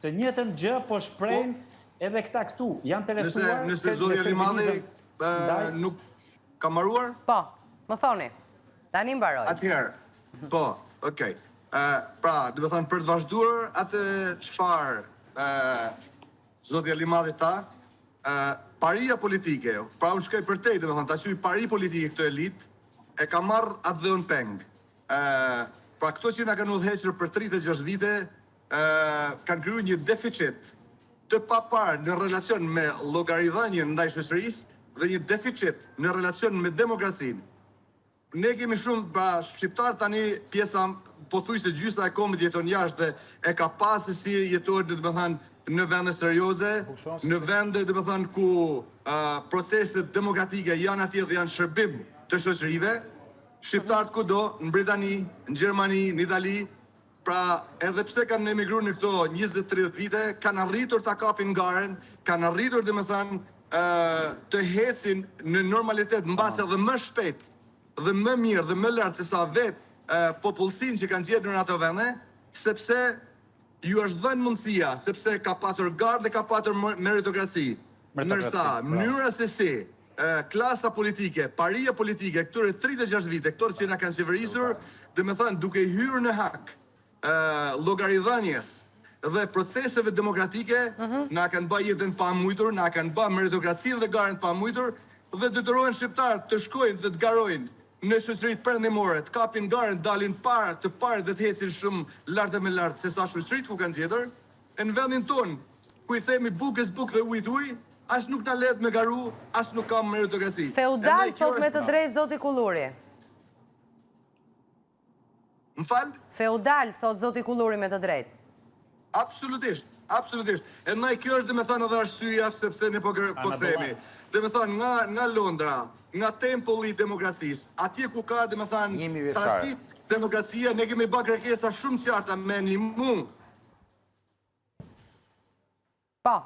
Të njëjtën gjë po shprehin edhe këta këtu. Janë të rrethuar. Nëse zotja Limadhi nuk ka mbaruar? Po, më thoni. Tani mbaroj. Atëherë, po, okej. Pra, do të thënë për të vazhduar atë çfarë zotja Limadhi tha, paria politike, pra unë shkoj për tej, do të thënë, ta quaj pari politike këtë elitë, e ka marrë atë dhën peng. Pra këto që na kanë udhëhequr për 36 vite, kanë krijuar një deficit të paparë në relacion me llogaridhënien ndaj shoqërisë dhe një deficit në relacion me demokracinë. Ne kemi shumë, pra shqiptar tani pjesa pothuajse gjysa e kombit jeton jashtë dhe e ka pasur si jetohet, do të thënë, në vende serioze, në vende, do të thënë, ku proceset demokratike janë atje dhe janë shërbim të shoqërive. Shqiptarët kudo, në Britani, në Gjermani, në Itali, pra edhe pse kanë emigruar në këto 20-30 vite, kanë arritur ta kapin garen, kanë arritur, domethënë, të hecin në normalitet mbase edhe më shpejt dhe më mirë dhe më lart se sa vetë popullsinë që kanë gjetur në ato vende, sepse ju është dhënë mundësia, sepse ka patur garë dhe ka patur meritokraci. Ndërsa mënyra se si klasa politike, paria politike, këtyre 36 vite, këto që na kanë qeverisur, domethënë duke hyrë në hak llogaridhënies dhe proceseve demokratike, na kanë bërë jetën pa mujtur, na kanë bërë meritokracinë dhe garen pa mujtur, dhe detyrohen shqiptarët të shkojnë dhe të garojnë në shoqëritë perëndimore, të kapin garen, dalin të parë dhe të hecin shumë lart e më lart se sa shoqëritë ku kanë gjetur. Në vendin ton, ku i themi bukës bukë dhe ujit ujë, as nuk na lehet me garu, as nuk kam meritokraci. Feudal thot me të drejtë zoti Kulluri. Më fal? Feudal thot zoti Kulluri me të drejtë. Absolutisht, absolutisht. E ndaj kjo është, domethënë, edhe arsyeja sepse ne po kthehemi. Domethënë nga Londra, nga tempulli i demokracisë, atje ku ka, domethënë, tradit demokracia, ne kemi bërë kërkesa shumë qarta me një Po,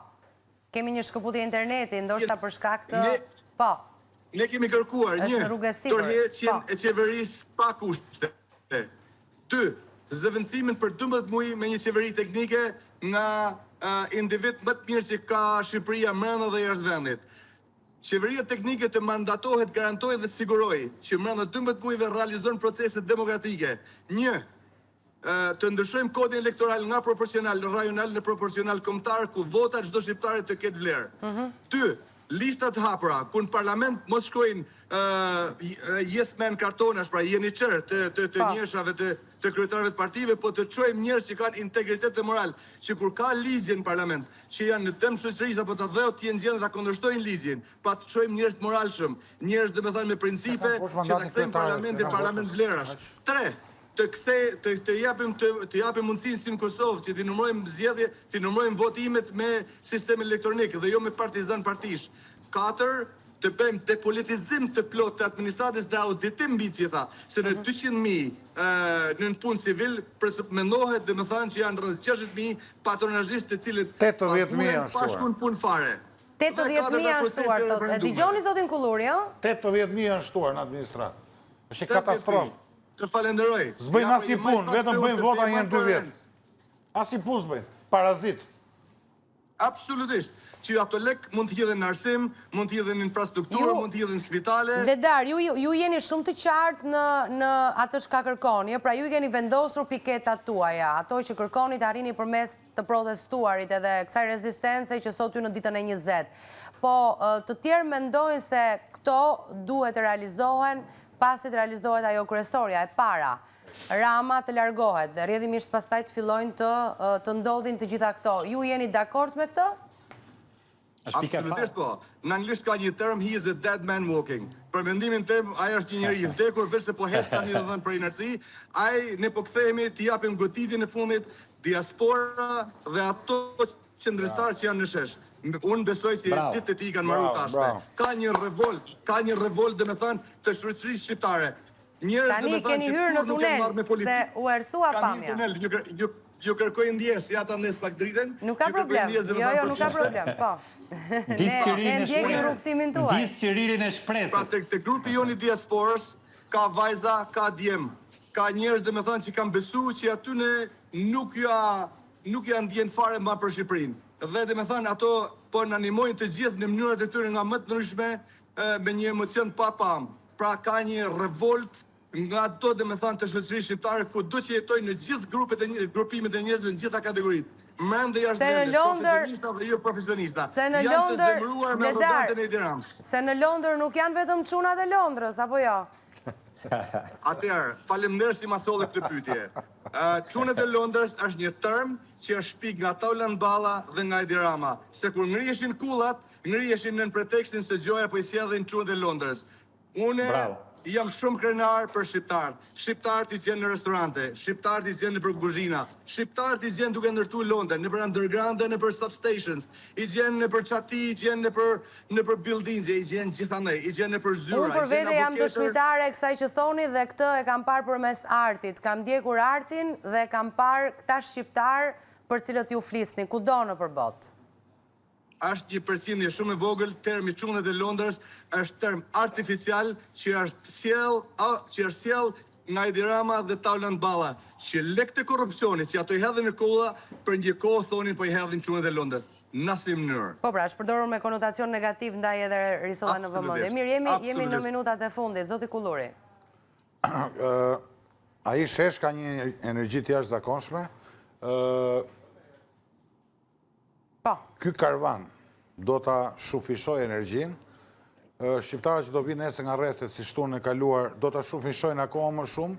kemi një shkëputje interneti, ndoshta për shkak të... Po. Ne kemi kërkuar një tërheqjen e qeverisë pa kushte. 2. Zëvendësimin për 12 muaj me një qeveri teknike nga individ më të mirë që ka Shqipëria brenda dhe jashtë vendit. Qeveria teknike të mandatohet, garantohet dhe siguroj që brenda 12 muajve realizon proceset demokratike. 1. Të ndryshojmë kodin elektoral nga proporcional rajonal në proporcional kombëtar, ku vota çdo shqiptare të ketë vlerë. 2. listat hapura, ku në parlament mos shkojnë yes men kartonash, pra jeni qërë të njëshave të kryetarëve të partive, po të çojmë njerëz që kanë integritet dhe moral, që kur ka ligje në parlament, që janë në temë shoqërisë apo të dhëut, të jenë gjendë ta kundërshtojnë ligjin, pa të çojmë njerëz të moralshëm, njerëz domethënë me principe, që ta kthejmë parlamentin parlament vlerash. 3. Të japim mundësinë si në Kosovë, që t'i numërojmë zgjedhje, t'i numërojmë votimet me sistem elektronik dhe jo me partizan partish. 4. Të bëjmë depolitizim të plot të administratës dhe auditim mbi gjitha, se në 200.000 në punë civil, mendohet dhe më thanë që janë rreth 60.000 patronazhistë të cilët 80.000 janë pa shkuar në punë fare. 80.000 janë shtuar, thotë. E dëgjoni zotin Kulluri, jo? 80.000 janë shtuar në administratë. Është katastrofë. Të falenderoj. Zbëjnë as i punë, vetëm bëjnë vota një 2 vjet. As i punë zbëjnë, parazit. Absolutisht. Që ato lek mund të hidhen në arsim, mund të hidhen në infrastrukturë, mund të hidhen në spitale. Vledar, ju jeni shumë të qartë në atë çka kërkoni, pra ju i keni vendosur piketat tuaja, ato që kërkoni të arrini përmes të protestuarit edhe kësaj rezistence që sot ju në ditën e 20. Po të tjerë mendojnë se këto duhet të realizohen pasi të realizohet ajo kryesorja e para. Rama të largohet dhe rrjedhimisht pastaj të fillojnë të ndodhin të gjitha këto. Ju jeni dakord me këtë? Absolutisht po. Në anglisht ka një term, he is a dead man walking. Për mendimin tim, ai është një njeri i vdekur, vetë se po het tani dhe dhënë për inerci, ai ne po kthehemi të japim goditjen e fundit diaspora dhe ato qendrështarë që janë në shesh. Unë besoj si ditë të ti kanë marrë tashme. Ka një revolt dhe me thënë të shoqërisë shqiptare. Tani keni hyrë në tunel, se u ersua pamja. Ju kërkoj ndjes, ja ta ndes pak dritën. Nuk ka problem, jo, nuk ka problem, po. Ne ndjekim rrugtimin tuaj. Disë qëririn e shpresës. Pra të grupi joni diasporës, ka vajza, ka djem, ka njerëz dhe me thënë që kam besu që aty ne nuk ja ndjen fare ma për Shqipërinë. Dhe dhe me thënë ato po në animojnë të gjithë në mënyrat e tyre nga më të ndryshme me një emocion pa pam. Pra ka një revolt nga do dhe me thënë të shoqërisë shqiptare ku do që jetojnë në gjithë grupimet e njerëzve në gjitha kategoritë. Mend dhe jashtë vende, profesionista dhe jo profesionista. Janë të zemëruar me arrogancën e Edi Ramës. Se në Londër nuk janë vetëm çunat e Londrës, apo jo? Atëherë, faleminderit si ma solli këtë pyetje. Çunat e Londrës është një term që është shpik nga Taulan Balla dhe nga Edi Rama, se kur ngriheshin kullat, ngriheshin në pretekstin se gjoja po i sjellin çunat e Londrës. Unë jam shumë krenar për shqiptarët. Shqiptarët i zjenë në restorante, shqiptarët i zjenë në për kuzhina, shqiptarët i zjenë duke ndërtu Londër, në për underground dhe në për substations, i zjenë në për qati, i zjenë në për buildings, i zjenë gjithanej, i zjenë në për zyra. Unë për vete jam dëshmitare kësaj që thoni dhe këtë e kam parë përmes artit. Kam ndjekur artin dhe kam parë këta shqiptarë për cilët ju flisni, kudo në për botë. Është një përcjellje shumë e vogël, termi çunat e Londrës është term artificial që është sjell nga Edi Rama dhe Taulan Balla, që lekët e korrupsionit që ato i hedhin në kolla, për një kohë thonin po i hedhin çunat e Londrës. Në asnjë mënyrë. Po pra, është përdorur me konotacion negativ ndaj edhe Risolla në vëmendje. Mirë, jemi në minutat e fundit, zoti Kulluri. Ai shesh ka një energji të jashtëzakonshme. Ky karvan do ta shufishoj energjin. Shqiptarët që do vinë nesër nga rrethet si shtunën e kaluar, do ta shufishojnë akoma më shumë.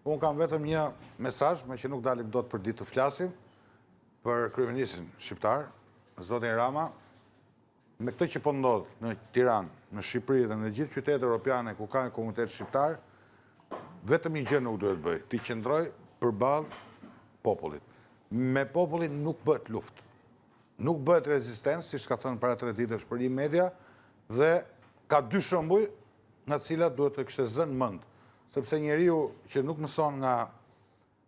Unë kam vetëm një mesazh, me që nuk dalim dot për ditë të flasim, për kryeministrin shqiptar, zotin Rama, me këtë që po ndodh në Tiranë, në Shqipëri dhe në gjithë qytetet europiane ku ka një komunitet shqiptar, vetëm një gjë nuk duhet bëj, ti qëndroj përballë popullit. Me popullin nuk bëhet luftë. Nuk bëhet rezistencë, si shka thënë para 3 ditësh për një media, dhe ka 2 shembuj nga të cilat duhet të kishte zënë mend, sepse njeriu që nuk mëson nga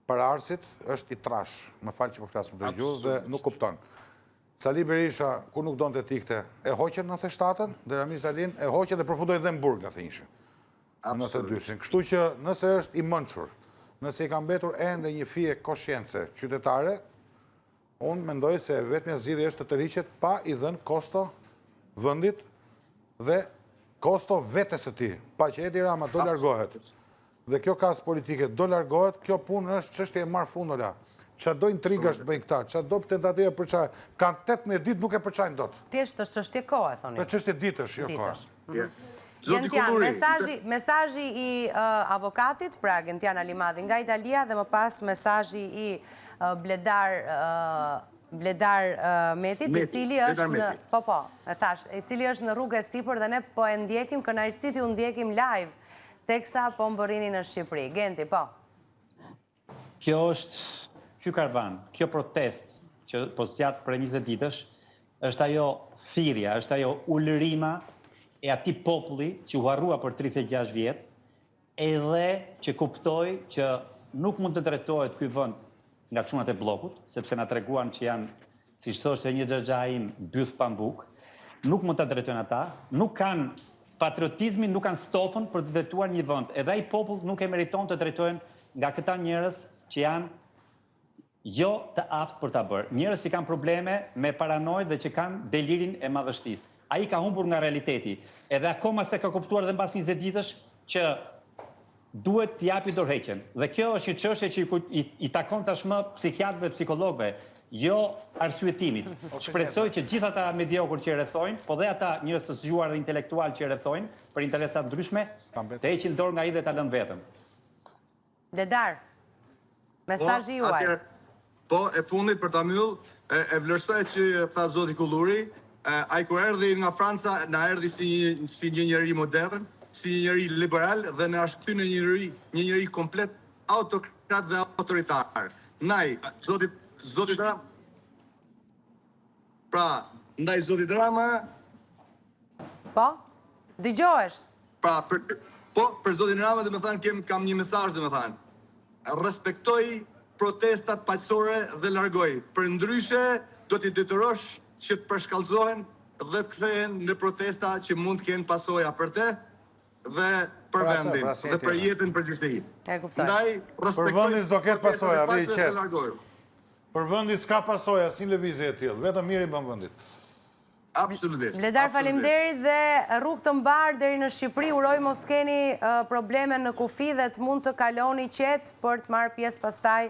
paraardhësit është i trash, më fal që po flas me të gjuhë dhe nuk kupton. Sali Berisha, ku nuk donte të ikte, e hoqën në 97-ën, dhe Rami Salin e hoqën dhe përfundoi edhe në burg në 100-shin. Në 92-shin. Kështu që nëse është i mençur, nëse i ka mbetur ende një fije koshjence qytetare, unë mendoj se vetmja zgjidhje është të tërhiqet pa i dhënë kosto vendit dhe kosto vetes së tij. Pa që Edi Rama do largohet dhe kjo kas politike do largohet, kjo punë është çështje e marrëfundola. Qa do intrigash të bëjnë këta, qa do tentative për çaj, kanë 18 ditë nuk e përçajnë dot. Thjesht është çështje kohe, thoni. Për çështje ditësh, jo kohe. Gentian, mesazhi i avokatit, pra Gentian Alimadhi nga Italia, dhe më pas mesazhi i Bledar Metit, i cili është në i cili është në rrugë e sipër dhe ne po e ndjekim, kënaqësi u ndjekim live teksa po mbërrini në Shqipëri. Genti, po. Kjo është ky karvan, kjo protest që po zgjat për 20 ditësh, është ajo thirrja, është ajo ulërima e atij populli që u harrua për 36 vjet, edhe që kuptoi që nuk mund të drejtohet ky vend nga çunat e bllokut, sepse na treguan që janë, siç thoshte një xhaxhaim, byth pambuk, nuk mund ta drejtojnë ata, nuk kanë patriotizmin, nuk kanë stofën për të drejtuar një vend. Edhe ai popull nuk e meriton të drejtohen nga këta njerëz që janë jo të aftë për ta bërë. Njerëz që kanë probleme me paranojë dhe që kanë delirin e madhështisë. Ai ka humbur nga realiteti. Edhe akoma se ka kuptuar dhe mbas 20 ditësh që duhet të japi dorëheqjen. Dhe kjo është një çështje që i takon tashmë psikiatrëve, psikologëve, jo arsyetimit. Shpresoj që gjithë ata mediokër që e rrethojnë, po dhe ata njerëz të zgjuar dhe intelektual që e rrethojnë për interesa ndryshme, të heqin dorë nga ai dhe ta lënë vetëm. Bledar, mesazhi juaj. Po, e fundit për ta mbyll, e vlerësoj që tha zoti Kulluri, ai kur erdhi nga Franca, na erdhi si një njeri modern, si një njeri liberal dhe na është kthyer në një njeri komplet autokrat dhe autoritar. Ndaj zoti Rama. Pra, ndaj zotit Rama. Po? Dëgjohesh? Pra, për zotin Rama domethënë kam një mesazh domethënë. Respektoj protestat paqësore dhe largoj. Përndryshe do t'i detyrosh që të përshkallëzohen dhe të kthehen në protesta që mund të kenë pasoja për te dhe për vendin dhe për jetën përgjithësi. E kuptoj. Ndaj respektoj. Për vendin s'do ketë pasoja, rri qet. largoj. Për vendin s'ka pasoja, si lëvizje e tillë, vetëm mirë i bën vendit. Absolutisht. Bledar, faleminderit dhe rrugë të mbar deri në Shqipëri. Uroj mos keni probleme në kufi dhe të mund të kaloni qetë për të marrë pjesë pastaj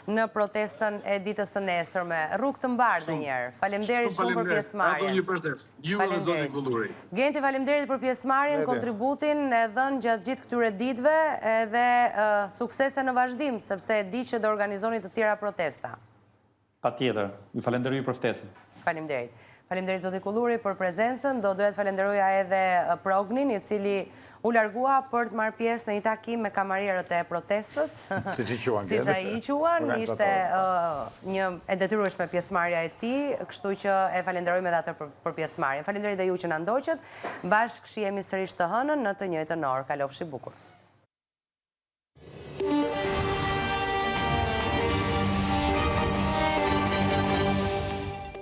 në protestën e ditës së nesërme. Rrugë të mbar dhe njerë. Faleminderit shumë për pjesëmarrjen. Një përshëndes. Ju dhe zoti Kulluri. Genti, faleminderit për pjesëmarrjen, kontributin e dhënë gjatë gjithë këtyre ditëve dhe suksese në vazhdim, sepse e di që do organizoni të tjera protesta. Patjetër. Ju falenderoj për ftesën. Faleminderit. Faleminderit zoti Kulluri për prezencën, do duhet falenderoja edhe Prognin, i cili u largua për të marrë pjesë në një takim me kamarierët e protestës. Siç ai i quan, ishte një e detyrueshme pjesëmarrja e tij, kështu që e falenderojmë edhe atë për pjesëmarrjen. Faleminderit dhe ju që na ndoqët. Bashkë shihemi sërish të hënën në të njëjtën orë. Kalofshi bukur.